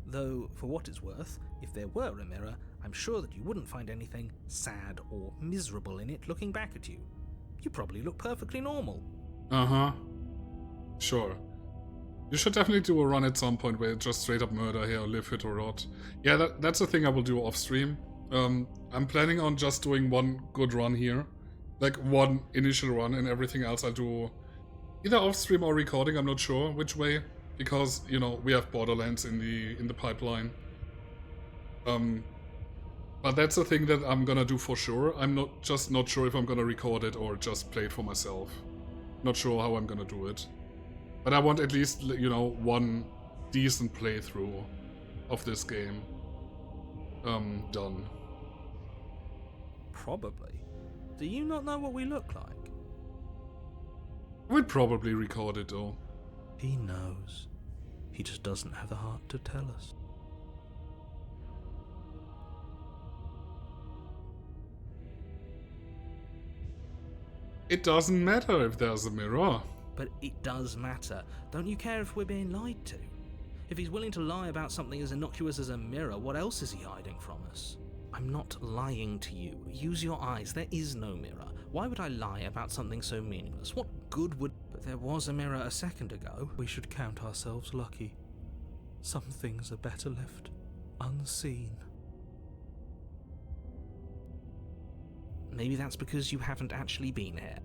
Though, for what it's worth, if there were a mirror, I'm sure that you wouldn't find anything sad or miserable in it looking back at you. You probably look perfectly normal. Uh-huh. Sure. You should definitely do a run at some point where it's just straight up murder here, live, hit or rot. Yeah, that's the thing I will do off stream. I'm planning on just doing one good run here. Like one initial run, and everything else I'll do either off stream or recording, I'm not sure which way. Because, you know, we have Borderlands in the pipeline. But that's the thing that I'm gonna do for sure. I'm not sure if I'm gonna record it or just play it for myself. Not sure how I'm gonna do it. But I want at least, you know, one decent playthrough of this game done. Probably. Do you not know what we look like? We'd probably record it though. He knows. He just doesn't have the heart to tell us. It doesn't matter if there's a mirror. But it does matter. Don't you care if we're being lied to? If he's willing to lie about something as innocuous as a mirror, what else is he hiding from us? I'm not lying to you. Use your eyes. There is no mirror. Why would I lie about something so meaningless? What good would... But there was a mirror a second ago. We should count ourselves lucky. Some things are better left unseen. Maybe that's because you haven't actually been here.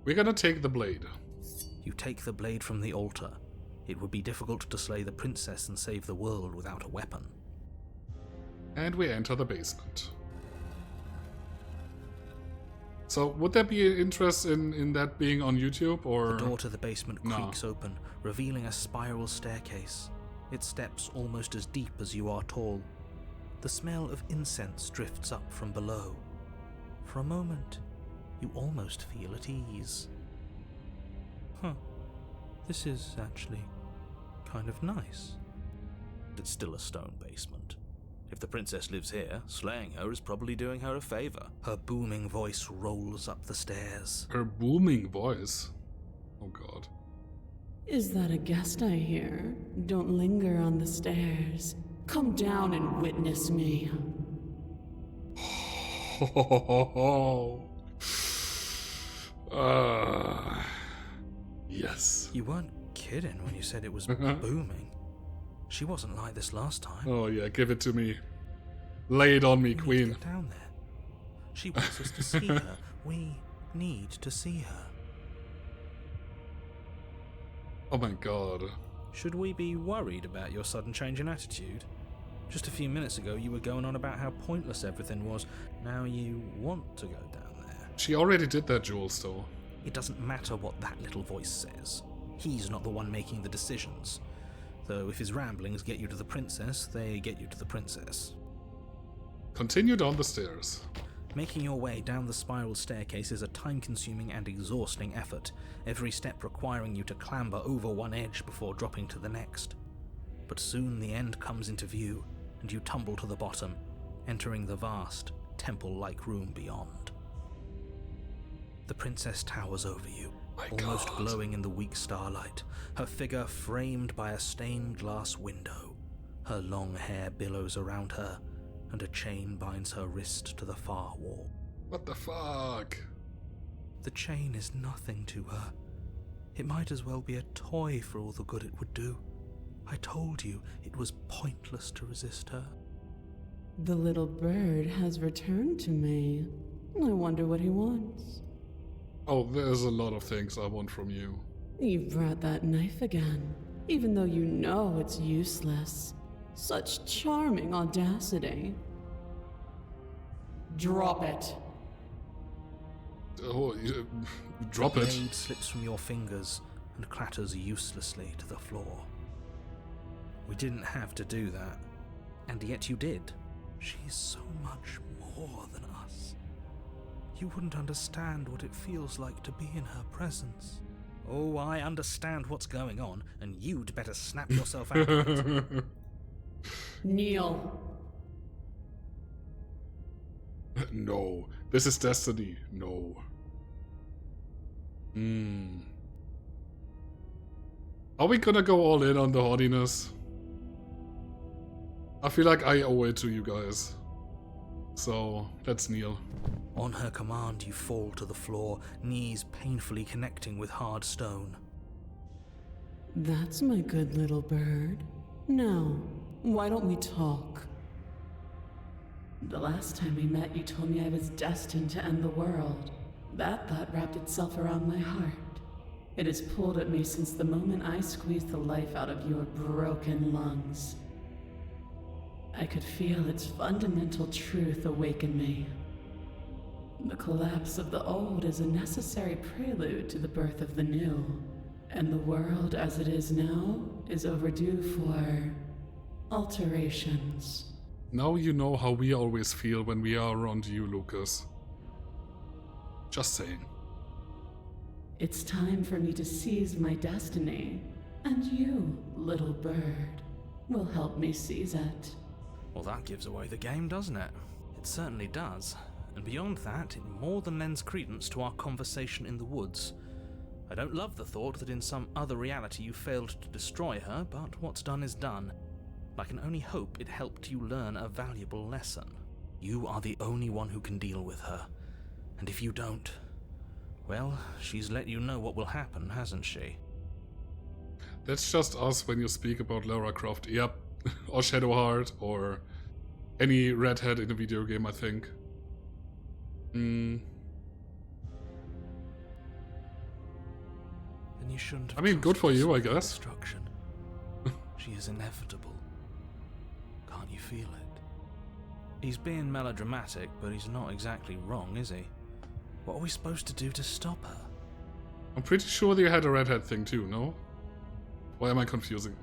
We're gonna take the blade. You take the blade from the altar. It would be difficult to slay the princess and save the world without a weapon. And we enter the basement. So, would there be an interest in that being on YouTube, or...? The door to the basement No. creaks open, revealing a spiral staircase. Its steps almost as deep as you are tall. The smell of incense drifts up from below. For a moment, you almost feel at ease. This is actually kind of nice. It's still a stone basement. If the princess lives here, slaying her is probably doing her a favor. Her booming voice rolls up the stairs. Her booming voice. Oh god. Is that a guest I hear? Don't linger on the stairs. Come down and witness me. Yes. You weren't kidding when you said it was booming. She wasn't like this last time. Oh yeah, give it to me. Lay it on me, We need to queen. get down there. She wants us to see her. We need to see her. Oh my god. Should we be worried about your sudden change in attitude? Just a few minutes ago you were going on about how pointless everything was. Now you want to go down there. She already did that, Jules, though. It doesn't matter what that little voice says. He's not the one making the decisions. Though if his ramblings get you to the princess, they get you to the princess. Continue down the stairs. Making your way down the spiral staircase is a time-consuming and exhausting effort, every step requiring you to clamber over one edge before dropping to the next. But soon the end comes into view, and you tumble to the bottom, entering the vast, temple-like room beyond. The princess towers over you, My almost God. glowing in the weak starlight, her figure framed by a stained glass window. Her long hair billows around her, and a chain binds her wrist to the far wall. What the fuck? The chain is nothing to her. It might as well be a toy for all the good it would do. I told you it was pointless to resist her. The little bird has returned to me. I wonder what he wants. Oh, there's a lot of things I want from you. You brought that knife again, even though you know it's useless. Such charming audacity. Drop it. Oh, drop The it. blade slips from your fingers and clatters uselessly to the floor. We didn't have to do that, and yet you did. She's so much more than us. You wouldn't understand what it feels like to be in her presence. Oh, I understand what's going on, and you'd better snap yourself out of it. Kneel. No. This is destiny. No. Are we gonna go all in on the haughtiness? I feel like I owe it to you guys. So, let's kneel. On her command, you fall to the floor, knees painfully connecting with hard stone. That's my good little bird. Now, why don't we talk? The last time we met, you told me I was destined to end the world. That thought wrapped itself around my heart. It has pulled at me since the moment I squeezed the life out of your broken lungs. I could feel its fundamental truth awaken me. The collapse of the old is a necessary prelude to the birth of the new, and the world as it is now is overdue for alterations. Now you know how we always feel when we are around you, Lucas. Just saying. It's time for me to seize my destiny, and you, little bird, will help me seize it. Well, that gives away the game, doesn't it? It certainly does. And beyond that, it more than lends credence to our conversation in the woods. I don't love the thought that in some other reality you failed to destroy her, but what's done is done. I can only hope it helped you learn a valuable lesson. You are the only one who can deal with her. And if you don't, well, she's let you know what will happen, hasn't she? That's just us when you speak about Lara Croft. Yep. Or Shadowheart, or any redhead in a video game, I think. Then you shouldn't have I mean, good for you, I trusted guess. Destruction. She is inevitable. Can't you feel it? He's being melodramatic, but he's not exactly wrong, is he? What are we supposed to do to stop her? I'm pretty sure they had a redhead thing too, no? Or am I confusing?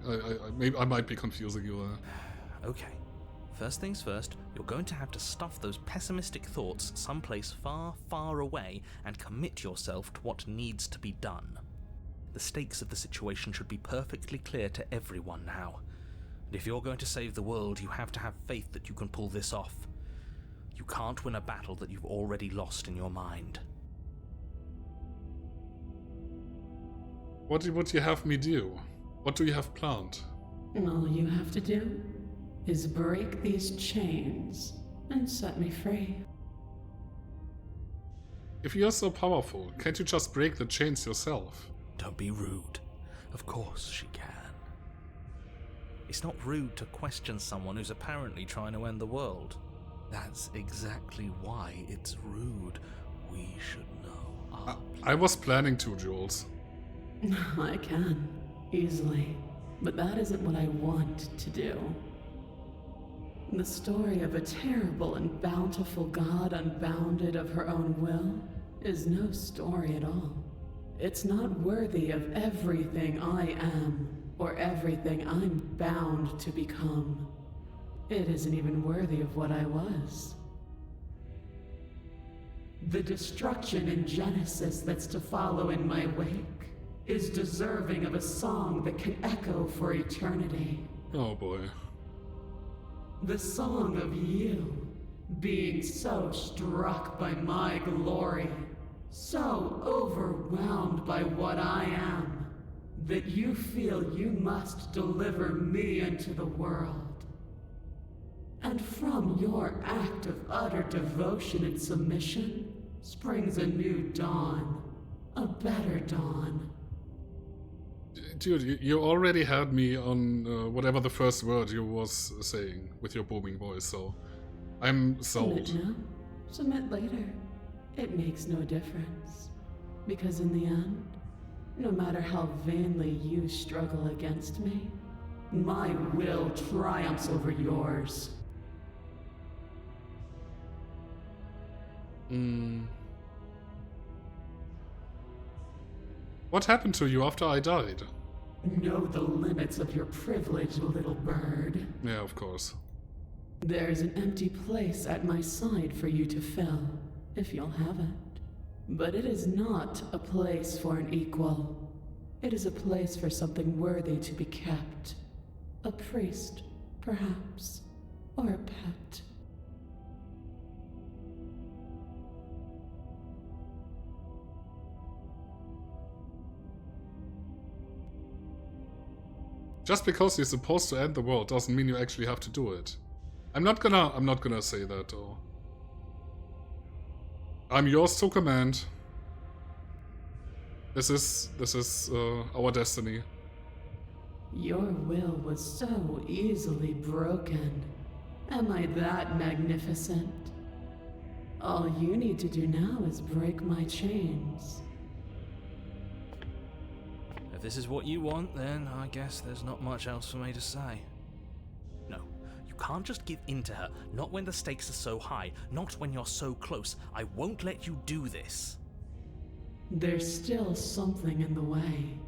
I might be confusing you there. Okay. First things first, you're going to have to stuff those pessimistic thoughts someplace far, far away and commit yourself to what needs to be done. The stakes of the situation should be perfectly clear to everyone now. And if you're going to save the world, you have to have faith that you can pull this off. You can't win a battle that you've already lost in your mind. What would you have me do? What do you have planned? All you have to do is break these chains and set me free. If you're so powerful, can't you just break the chains yourself? Don't be rude. Of course she can. It's not rude to question someone who's apparently trying to end the world. That's exactly why it's rude. We should know. I was planning to, Jules. I can, easily, but that isn't what I want to do. The story of a terrible and bountiful god unbounded of her own will is no story at all. It's not worthy of everything I am, or everything I'm bound to become. It isn't even worthy of what I was. The destruction in Genesis that's to follow in my wake is deserving of a song that can echo for eternity. Oh boy. The song of you, being so struck by my glory, so overwhelmed by what I am, that you feel you must deliver me into the world. And from your act of utter devotion and submission springs a new dawn, a better dawn. Dude, you already had me on whatever the first word you was saying with your booming voice, so I'm sold. Submit now, submit later. It makes no difference. Because in the end, no matter how vainly you struggle against me, my will triumphs over yours. What happened to you after I died? Know the limits of your privilege, little bird. Yeah, of course. There's an empty place at my side for you to fill, if you'll have it. But it is not a place for an equal. It is a place for something worthy to be kept. A priest, perhaps, or a pet. Just because you're supposed to end the world doesn't mean you actually have to do it. I'm not gonna say that though. I'm yours to command. This is our destiny. Your will was so easily broken. Am I that magnificent? All you need to do now is break my chains. If this is what you want, then I guess there's not much else for me to say. No, you can't just give in to her. Not when the stakes are so high. Not when you're so close. I won't let you do this. There's still something in the way.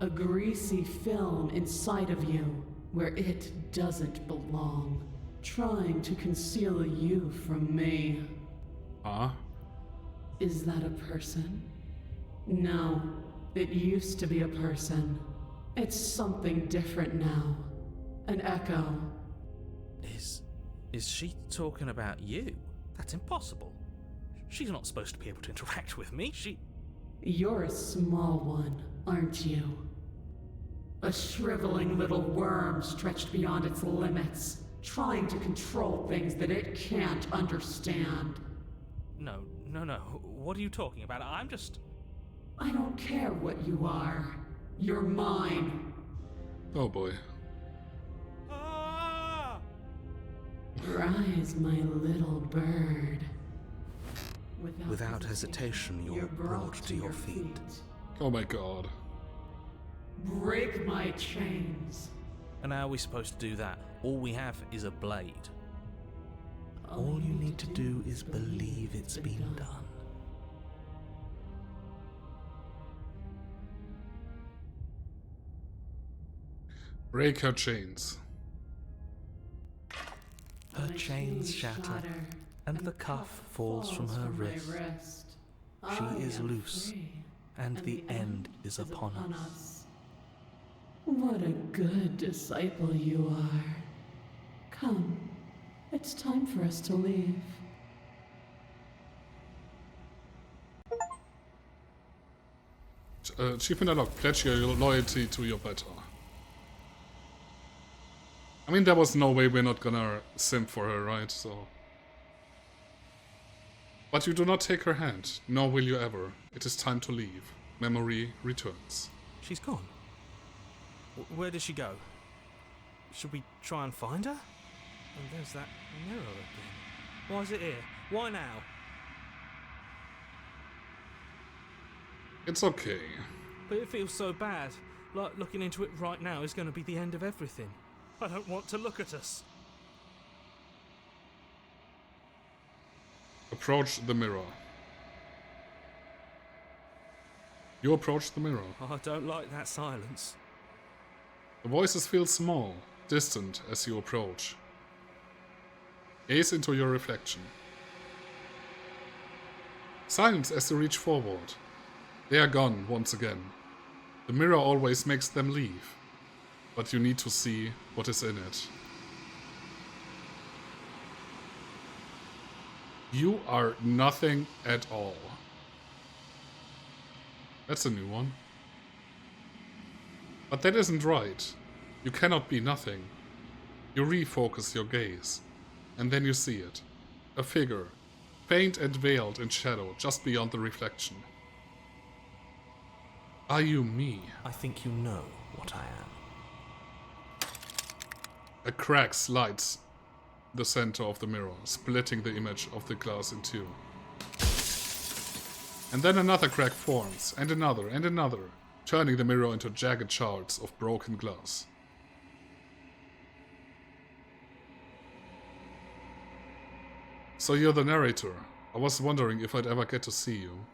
A greasy film inside of you where it doesn't belong. Trying to conceal you from me. Ah? Is that a person? No, it used to be a person. It's something different now. An echo. Is she talking about you? That's impossible. She's not supposed to be able to interact with me. You're a small one, aren't you? A shriveling little worm stretched beyond its limits, trying to control things that it can't understand. No. What are you talking about? I don't care what you are. You're mine. Oh boy. Rise, my little bird. Without hesitation, you're brought to your feet. Oh my god. Break my chains. And how are we supposed to do that? All we have is a blade. All you need to do is believe it's been done. Break her chains. Her chains shatter, and the cuff falls from her wrist. She is loose, and the end is upon us. What a good disciple you are. Come, it's time for us to leave. Achievement unlocked. Pledge your loyalty to your better. I mean, there was no way we're not gonna simp for her, right? So. But you do not take her hand, nor will you ever. It is time to leave. Memory returns. She's gone. Where did she go? Should we try and find her? And there's that mirror again. Why is it here? Why now? It's okay. But it feels so bad. Like looking into it right now is going to be the end of everything. I don't want to look at us. Approach the mirror. You approach the mirror. I don't like that silence. The voices feel small, distant as you approach. Gaze into your reflection. Silence as you reach forward. They are gone once again. The mirror always makes them leave, but you need to see what is in it. You are nothing at all. That's a new one. But that isn't right. You cannot be nothing. You refocus your gaze, and then you see it. A figure, faint and veiled in shadow just beyond the reflection. Are you me? I think you know what I am. A crack slides the center of the mirror, splitting the image of the glass in two. And then another crack forms, and another, turning the mirror into jagged shards of broken glass. So you're the narrator. I was wondering if I'd ever get to see you.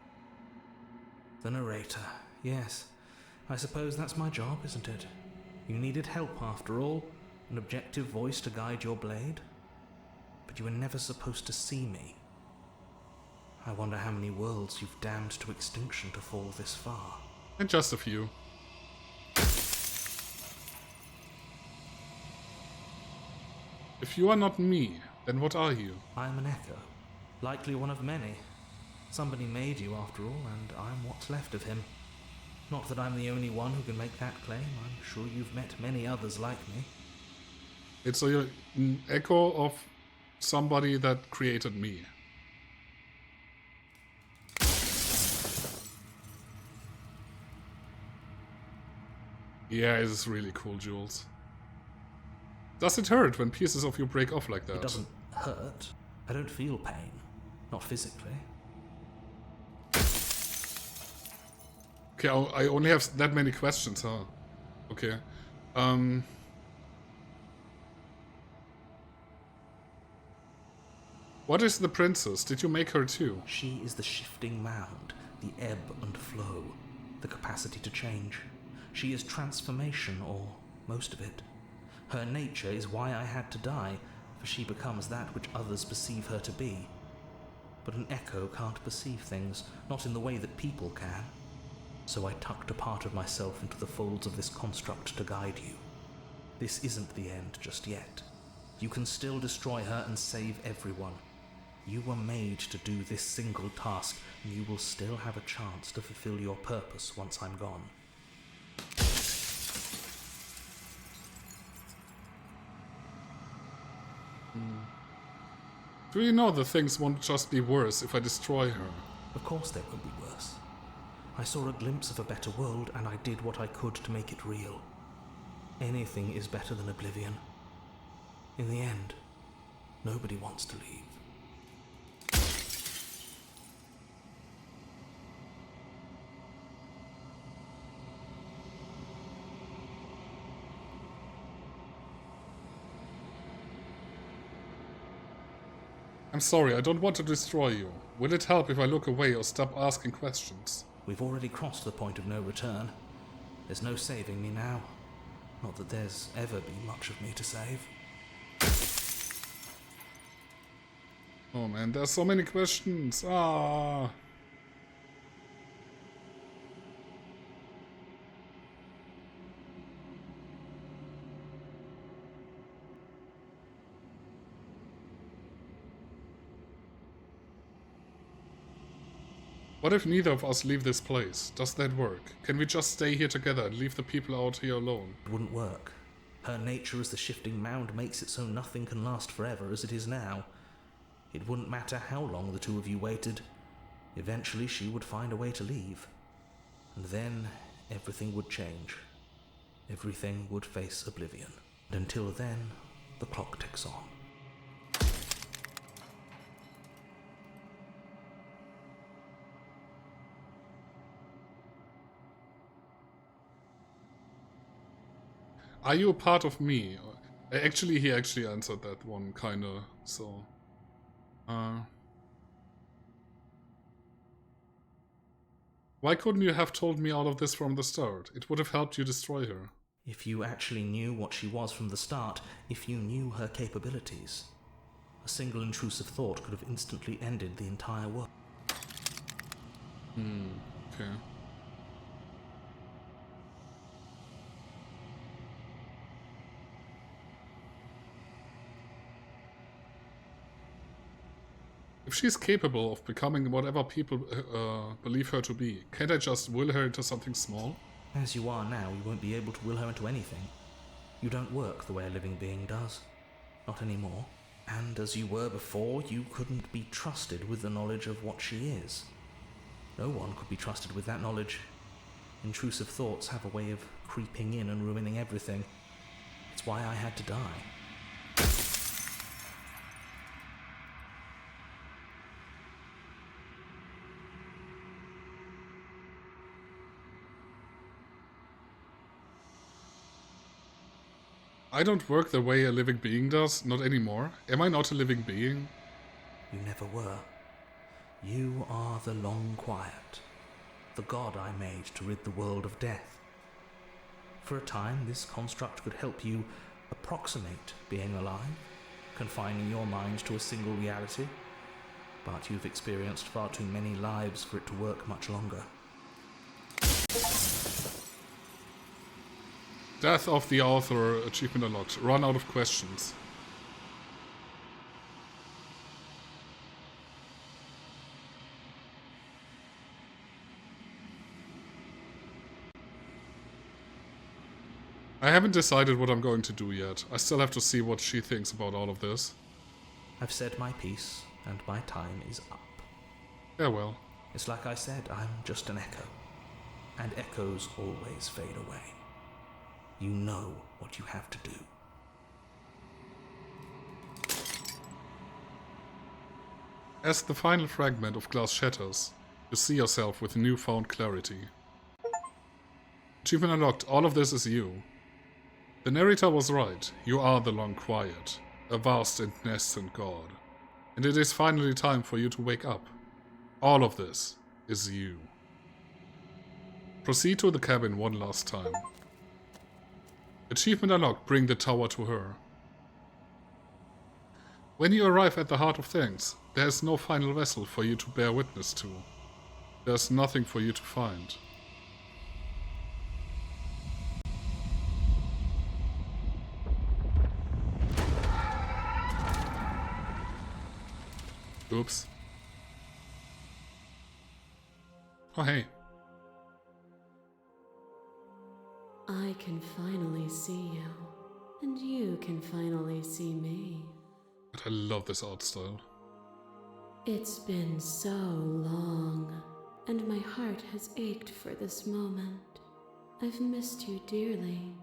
The narrator, yes. I suppose that's my job, isn't it? You needed help after all, an objective voice to guide your blade. But you were never supposed to see me. I wonder how many worlds you've damned to extinction to fall this far. And just a few. If you are not me, then what are you? I'm an echo, likely one of many. Somebody made you after all, and I'm what's left of him. Not that I'm the only one who can make that claim. I'm sure you've met many others like me. It's an echo of somebody that created me. Yeah, this is really cool, Jules. Does it hurt when pieces of you break off like that? It doesn't hurt. I don't feel pain. Not physically. Okay, I only have that many questions, huh? Okay. What is the princess? Did you make her too? She is the shifting mound, the ebb and flow, the capacity to change. She is transformation, or most of it. Her nature is why I had to die, for she becomes that which others perceive her to be. But an echo can't perceive things, not in the way that people can. So I tucked a part of myself into the folds of this construct to guide you. This isn't the end just yet. You can still destroy her and save everyone. You were made to do this single task, and you will still have a chance to fulfill your purpose once I'm gone. Do you know that things won't just be worse if I destroy her? Of course they will be worse. I saw a glimpse of a better world, and I did what I could to make it real. Anything is better than oblivion. In the end, nobody wants to leave. I'm sorry, I don't want to destroy you. Will it help if I look away or stop asking questions? We've already crossed the point of no return. There's no saving me now. Not that there's ever been much of me to save. Oh man, there's so many questions. Ah. What if neither of us leave this place? Does that work? Can we just stay here together and leave the people out here alone? It wouldn't work. Her nature as the shifting mound makes it so nothing can last forever as it is now. It wouldn't matter how long the two of you waited. Eventually she would find a way to leave. And then everything would change. Everything would face oblivion. And until then, the clock ticks on. Are you a part of me? Actually, he actually answered that one, kinda, so... Why couldn't you have told me all of this from the start? It would have helped you destroy her. If you actually knew what she was from the start, if you knew her capabilities, a single intrusive thought could have instantly ended the entire world. Okay. If she's capable of becoming whatever people believe her to be, can't I just will her into something small? As you are now, you won't be able to will her into anything. You don't work the way a living being does. Not anymore. And as you were before, you couldn't be trusted with the knowledge of what she is. No one could be trusted with that knowledge. Intrusive thoughts have a way of creeping in and ruining everything. It's why I had to die. I don't work the way a living being does, not anymore. Am I not a living being? You never were. You are the Long Quiet, the god I made to rid the world of death. For a time, this construct could help you approximate being alive, confining your mind to a single reality. But you've experienced far too many lives for it to work much longer. Death of the author, achievement unlocked. Run out of questions. I haven't decided what I'm going to do yet. I still have to see what she thinks about all of this. I've said my piece, and my time is up. Yeah, well. It's like I said, I'm just an echo. And echoes always fade away. You know what you have to do. As the final fragment of glass shatters, you see yourself with newfound clarity. Achievement unlocked. All of this is you. The narrator was right. You are the Long Quiet, a vast and nascent god. And it is finally time for you to wake up. All of this is you. Proceed to the cabin one last time. Achievement unlocked. Bring the tower to her. When you arrive at the heart of things, there is no final vessel for you to bear witness to. There is nothing for you to find. Oops. Oh, hey. I can finally see you, and you can finally see me. But I love this art style. It's been so long, and my heart has ached for this moment. I've missed you dearly.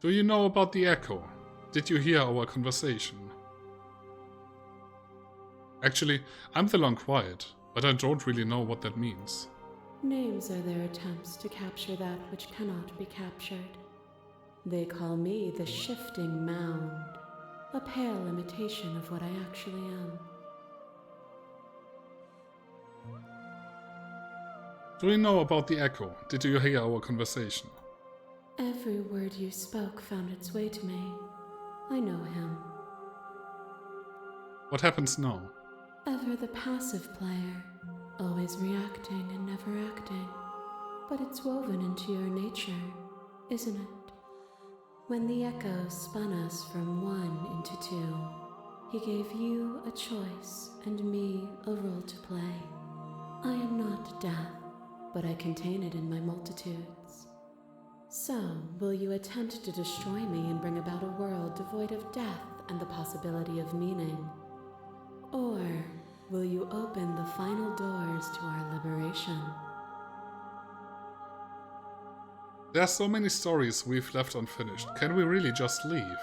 Do you know about the echo? Did you hear our conversation? Actually, I'm the long quiet, but I don't really know what that means. Names are their attempts to capture that which cannot be captured. They call me the shifting mound, a pale imitation of what I actually am. Do you know about the echo? Did you hear our conversation? Every word you spoke found its way to me. I know him. What happens now? Ever the passive player, always reacting and never acting. But it's woven into your nature, isn't it? When the echo spun us from one into two, he gave you a choice and me a role to play. I am not death, but I contain it in my multitudes. So, will you attempt to destroy me and bring about a world devoid of death and the possibility of meaning? Or will you open the final doors to our liberation? There are so many stories we've left unfinished. Can we really just leave?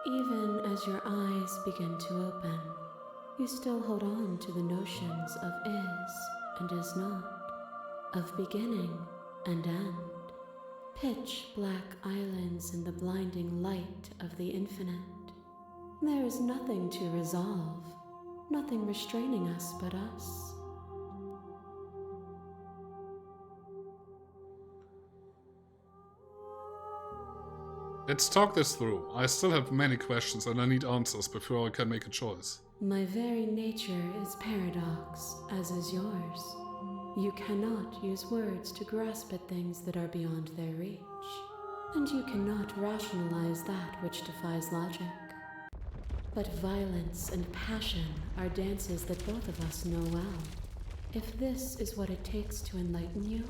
Even as your eyes begin to open, you still hold on to the notions of is and is not, of beginning and end. Pitch black islands in the blinding light of the infinite. There is nothing to resolve, nothing restraining us but us. Let's talk this through. I still have many questions and I need answers before I can make a choice. My very nature is paradox, as is yours. You cannot use words to grasp at things that are beyond their reach, and you cannot rationalize that which defies logic. But violence and passion are dances that both of us know well. If this is what it takes to enlighten you,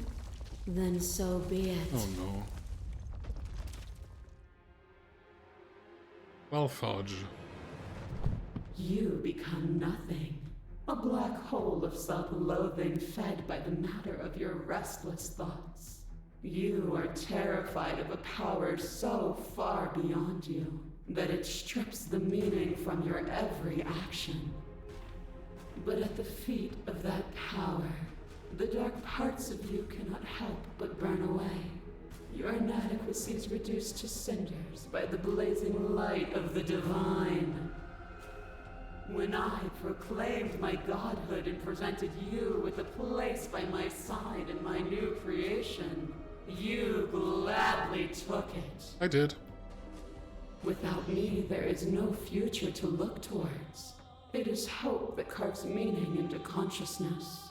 then so be it. Oh no. Well, Fudge. You become nothing. A black hole of self-loathing fed by the matter of your restless thoughts. You are terrified of a power so far beyond you that it strips the meaning from your every action. But at the feet of that power, the dark parts of you cannot help but burn away. Your inadequacies reduced to cinders by the blazing light of the divine. When I proclaimed my godhood and presented you with a place by my side in my new creation, you gladly took it. I did. Without me, there is no future to look towards. It is hope that carves meaning into consciousness.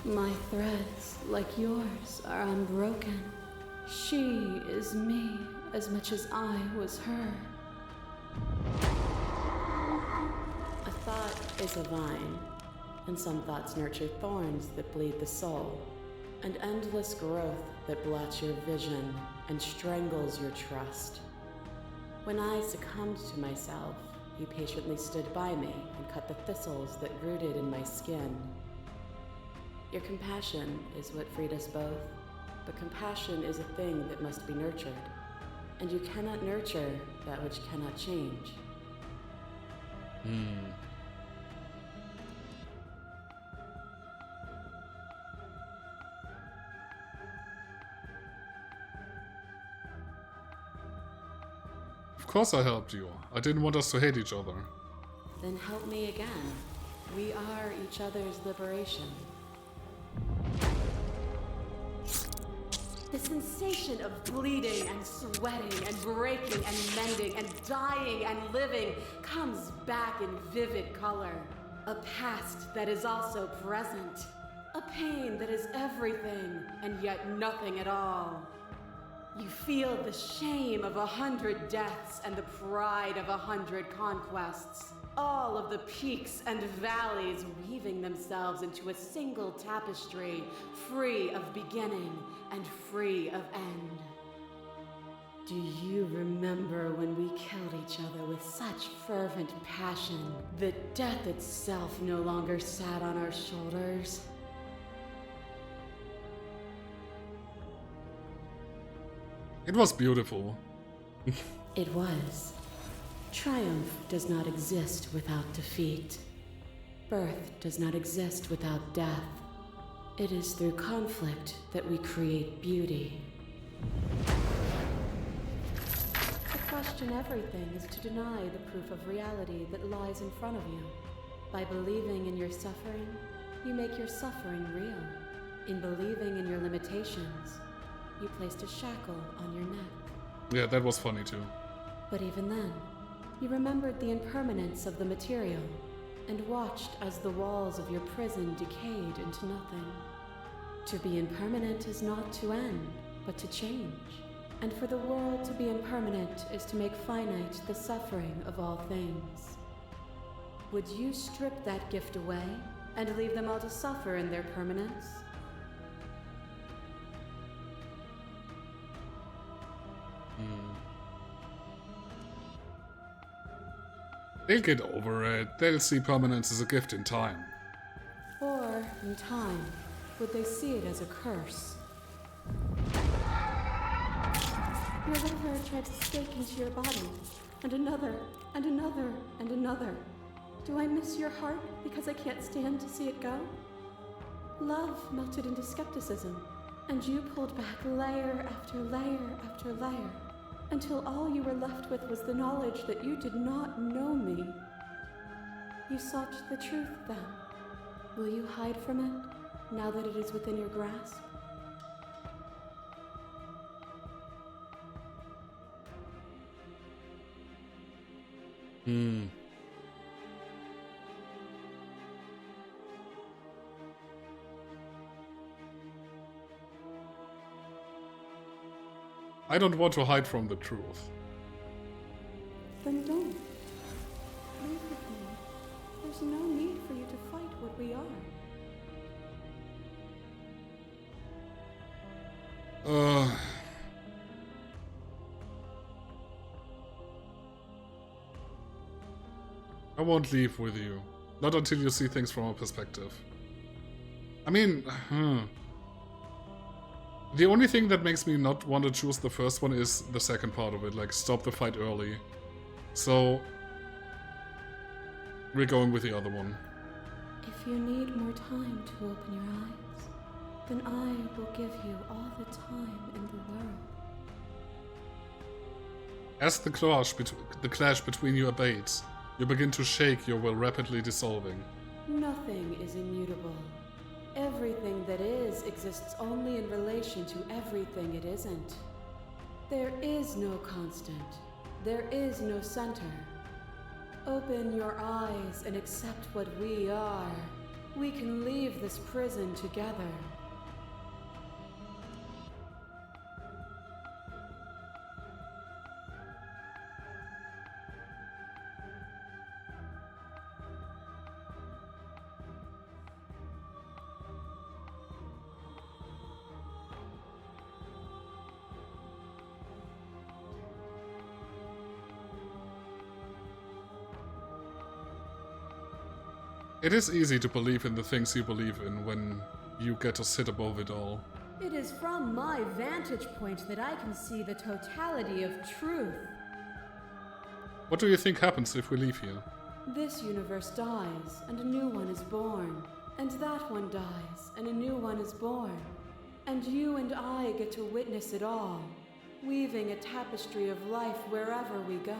My threads, like yours, are unbroken. She is me as much as I was her. A thought is a vine, and some thoughts nurture thorns that bleed the soul, and endless growth that blots your vision and strangles your trust. When I succumbed to myself, you patiently stood by me and cut the thistles that rooted in my skin. Your compassion is what freed us both, but compassion is a thing that must be nurtured, and you cannot nurture that which cannot change. Of course I helped you. I didn't want us to hate each other. Then help me again. We are each other's liberation. The sensation of bleeding and sweating and breaking and mending and dying and living comes back in vivid color. A past that is also present. A pain that is everything and yet nothing at all. You feel the shame of 100 deaths and the pride of 100 conquests. All of the peaks and valleys weaving themselves into a single tapestry, free of beginning and free of end. Do you remember when we killed each other with such fervent passion that death itself no longer sat on our shoulders? It was beautiful. It was. Triumph does not exist without defeat. Birth does not exist without death. It is through conflict that we create beauty. To question everything is to deny the proof of reality that lies in front of you. By believing in your suffering, you make your suffering real. In believing in your limitations, you placed a shackle on your neck. Yeah, that was funny too. But even then, you remembered the impermanence of the material and watched as the walls of your prison decayed into nothing. To be impermanent is not to end, but to change. And for the world to be impermanent is to make finite the suffering of all things. Would you strip that gift away and leave them all to suffer in their permanence? They'll get over it. They'll see permanence as a gift in time. Or, in time, would they see it as a curse? Your liver tried to stake into your body, and another, and another, and another. Do I miss your heart because I can't stand to see it go? Love melted into skepticism, and you pulled back layer after layer after layer, until all you were left with was the knowledge that you did not know me. You sought the truth, then. Will you hide from it, now that it is within your grasp? I don't want to hide from the truth. Then don't. Leave with me. There's no need for you to fight what we are. I won't leave with you. Not until you see things from a perspective. I mean, the only thing that makes me not want to choose the first one is the second part of it, like stop the fight early. So, we're going with the other one. If you need more time to open your eyes, then I will give you all the time in the world. As the clash between you abates, you begin to shake your will rapidly dissolving. Nothing is immutable. Everything that is exists only in relation to everything it isn't. There is no constant. There is no center. Open your eyes and accept what we are. We can leave this prison together. It is easy to believe in the things you believe in when you get to sit above it all. It is from my vantage point that I can see the totality of truth. What do you think happens if we leave here? This universe dies, and a new one is born. And that one dies, and a new one is born. And you and I get to witness it all, weaving a tapestry of life wherever we go.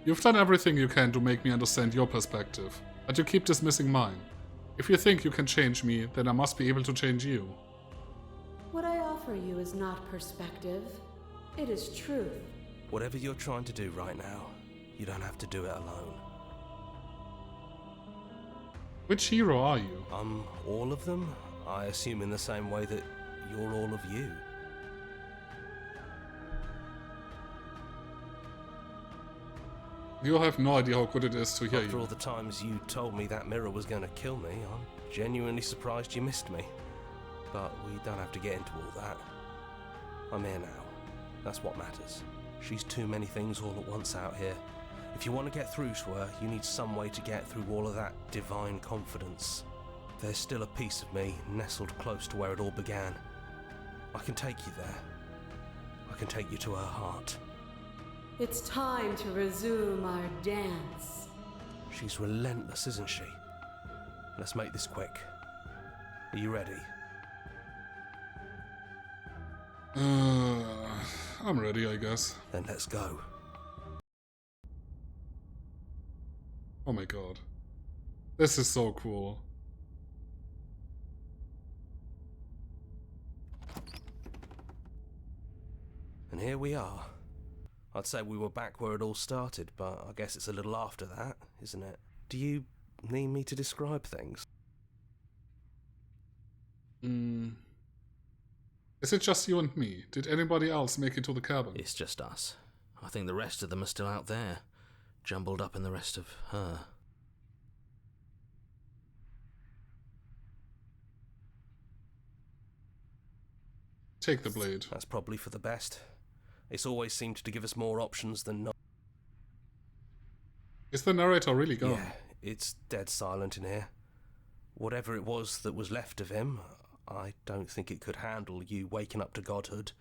You've done everything you can to make me understand your perspective, but you keep dismissing mine. If you think you can change me, then I must be able to change you. What I offer you is not perspective. It is truth. Whatever you're trying to do right now, you don't have to do it alone. Which hero are you? I'm all of them, I assume in the same way that you're all of you. You have no idea how good it is to hear After you. all the times you told me that mirror was going to kill me, I'm genuinely surprised you missed me. But we don't have to get into all that. I'm here now. That's what matters. She's too many things all at once out here. If you want to get through to her, you need some way to get through all of that divine confidence. There's still a piece of me nestled close to where it all began. I can take you there. I can take you to her heart. It's time to resume our dance. She's relentless, isn't she? Let's make this quick. Are you ready? I'm ready, I guess. Then let's go. Oh my god. This is so cool. And here we are. I'd say we were back where it all started, but I guess it's a little after that, isn't it? Do you need me to describe things? Is it just you and me? Did anybody else make it to the cabin? It's just us. I think the rest of them are still out there, jumbled up in the rest of her. Take the blade. That's probably for the best. It's always seemed to give us more options than not. Is the narrator really gone? Yeah, it's dead silent in here. Whatever it was that was left of him, I don't think it could handle you waking up to godhood.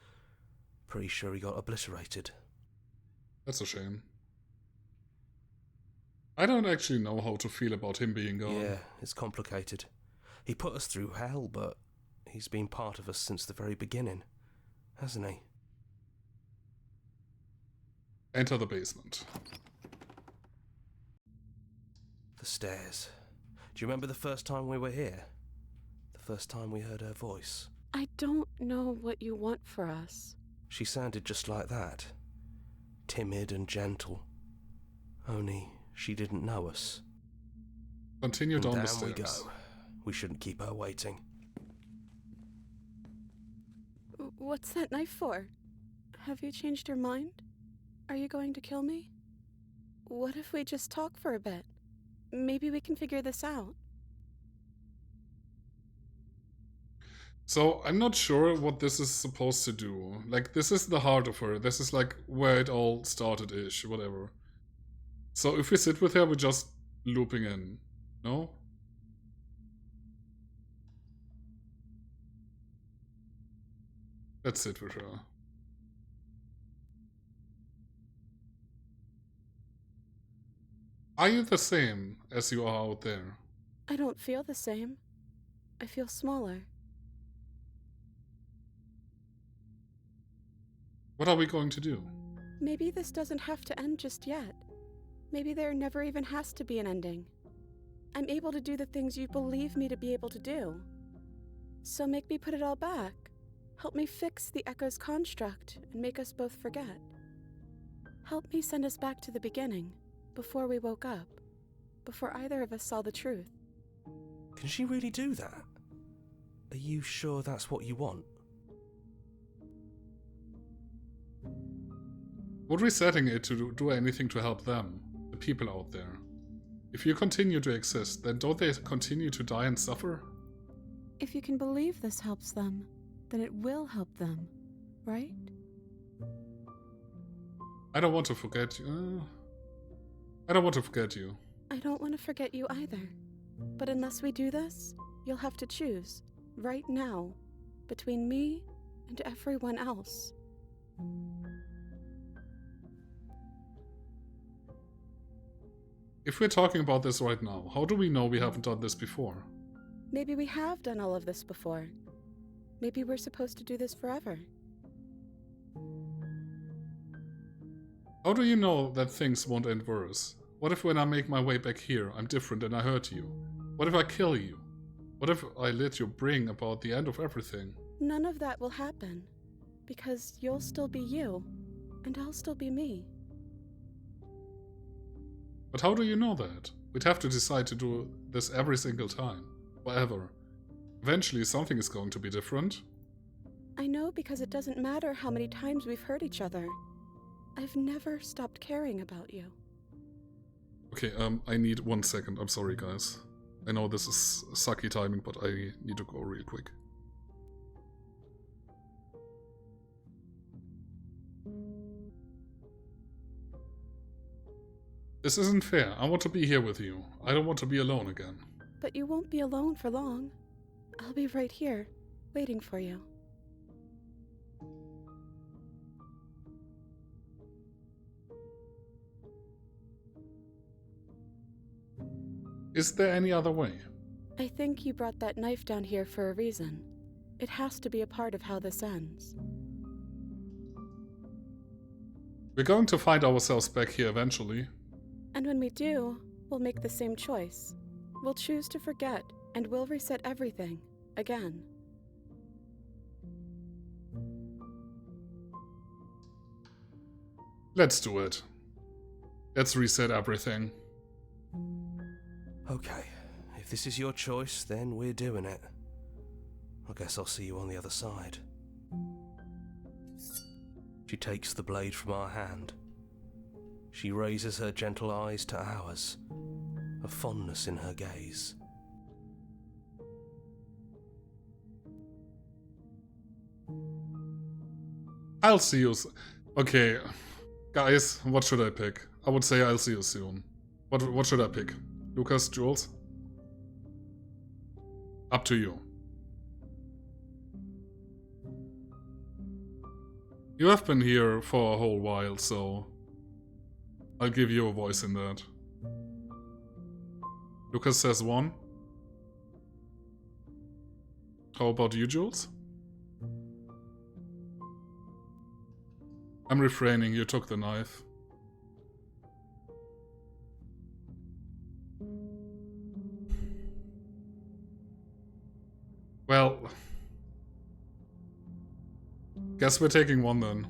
Pretty sure he got obliterated. That's a shame. I don't actually know how to feel about him being gone. Yeah, it's complicated. He put us through hell, but he's been part of us since the very beginning, hasn't he? Enter the basement. The stairs. Do you remember the first time we were here? The first time we heard her voice? I don't know what you want for us. She sounded just like that. Timid and gentle. Only she didn't know us. Continue And down down the stairs. we go. We shouldn't keep her waiting. What's that knife for? Have you changed your mind? Are you going to kill me? What if we just talk for a bit? Maybe we can figure this out. So, I'm not sure what this is supposed to do. Like, this is the heart of her. This is like where it all started-ish, whatever. So, if we sit with her, we're just looping in. No? Let's sit with her. Are you the same as you are out there? I don't feel the same. I feel smaller. What are we going to do? Maybe this doesn't have to end just yet. Maybe there never even has to be an ending. I'm able to do the things you believe me to be able to do. So make me put it all back. Help me fix the Echo's construct and make us both forget. Help me send us back to the beginning, before we woke up, before either of us saw the truth. Can she really do that? Are you sure that's what you want? Would resetting it to do anything to help them, the people out there? If you continue to exist, then don't they continue to die and suffer? If you can believe this helps them, then it will help them, right? I don't want to forget you. I don't want to forget you. I don't want to forget you either. But unless we do this, you'll have to choose, right now, between me and everyone else. If we're talking about this right now, how do we know we haven't done this before? Maybe we have done all of this before. Maybe we're supposed to do this forever. How do you know that things won't end worse? What if when I make my way back here, I'm different and I hurt you? What if I kill you? What if I let you bring about the end of everything? None of that will happen, because you'll still be you, and I'll still be me. But how do you know that? We'd have to decide to do this every single time. Forever. Eventually something is going to be different. I know because it doesn't matter how many times we've hurt each other. I've never stopped caring about you. Okay, I need 1 second. I'm sorry, guys. I know this is sucky timing, but I need to go real quick. This isn't fair. I want to be here with you. I don't want to be alone again. But you won't be alone for long. I'll be right here, waiting for you. Is there any other way? I think you brought that knife down here for a reason. It has to be a part of how this ends. We're going to find ourselves back here eventually. And when we do, we'll make the same choice. We'll choose to forget, and we'll reset everything, again. Let's do it. Let's reset everything. Okay, if this is your choice, then we're doing it. I guess I'll see you on the other side. She takes the blade from our hand. She raises her gentle eyes to ours, a fondness in her gaze. I'll see you Okay, guys, what should I pick? I would say I'll see you soon. What should I pick? Lucas, Jules? Up to you. You have been here for a whole while, so I'll give you a voice in that. Lucas says 1. How about you, Jules? I'm refraining, you took the knife. Well, guess we're taking 1 then.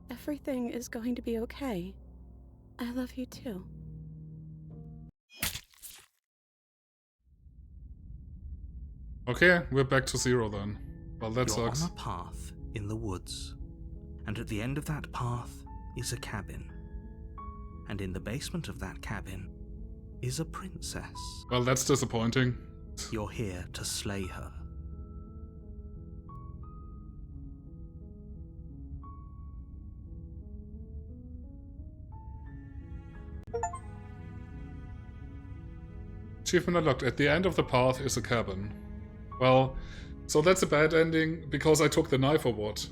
Everything is going to be okay. I love you too. Okay, we're back to 0 then. Well, that You're sucks. on a path in the woods, and at the end of that path is a cabin. And in the basement of that cabin is a princess. Well, that's disappointing. You're here to slay her. Achievement unlocked. At the end of the path is a cabin. Well, so that's a bad ending because I took the knife or what?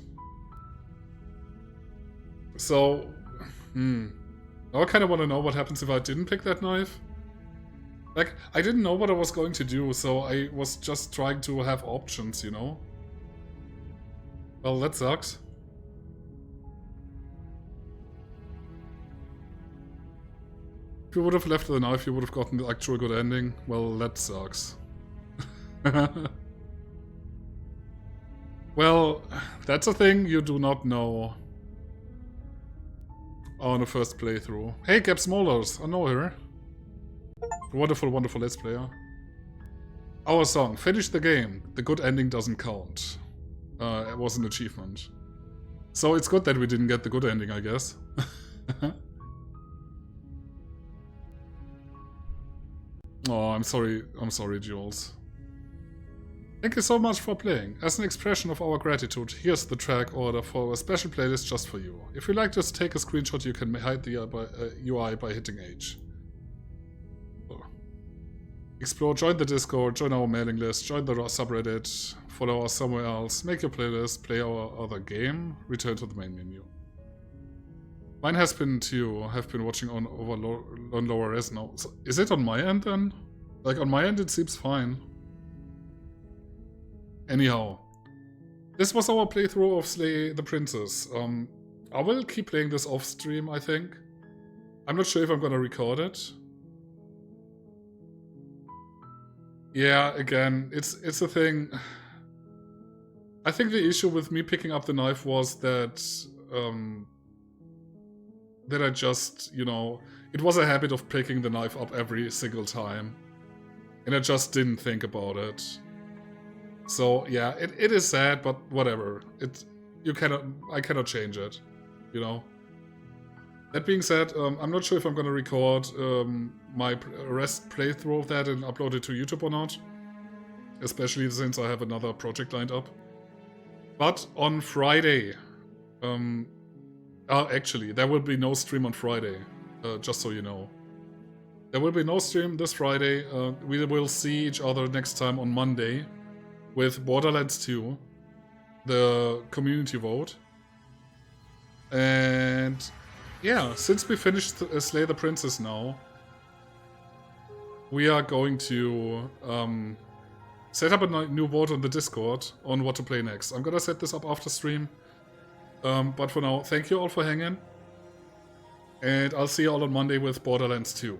So, now I kind of want to know what happens if I didn't pick that knife. Like, I didn't know what I was going to do, so I was just trying to have options, you know? Well, that sucks. If you would have left the knife, you would have gotten the actual good ending. Well, that sucks. Well, that's a thing you do not know on the first playthrough. Hey, Gab Smolders, I know her. Wonderful, wonderful Let's Player. Our song, finish the game. The good ending doesn't count. It was an achievement. So it's good that we didn't get the good ending, I guess. Oh, I'm sorry, Jules. Thank you so much for playing. As an expression of our gratitude, here's the track order for a special playlist just for you. If you'd like to take a screenshot, you can hide the UI by hitting H. Explore, join the Discord, join our mailing list, join the subreddit, follow us somewhere else, make your playlist, play our other game, return to the main menu. Mine has been to have been watching on lower res now. So is it on my end then? Like on my end it seems fine. Anyhow, this was our playthrough of Slay the Princess. I will keep playing this off stream, I think. I'm not sure if I'm gonna record it. Yeah, again, it's a thing. I think the issue with me picking up the knife was that that I just, you know, it was a habit of picking the knife up every single time. And I just didn't think about it. So yeah, it is sad, but whatever. I cannot change it, you know. That being said, I'm not sure if I'm gonna record my rest playthrough of that and upload it to YouTube or not. Especially since I have another project lined up. But on Friday, actually, there will be no stream on Friday, just so you know. There will be no stream this Friday. We will see each other next time on Monday with Borderlands 2, the community vote. And yeah, since we finished Slay the Princess now, we are going to set up a new vote on the Discord on what to play next. I'm gonna set this up after stream. But for now, thank you all for hanging. And I'll see you all on Monday with Borderlands 2.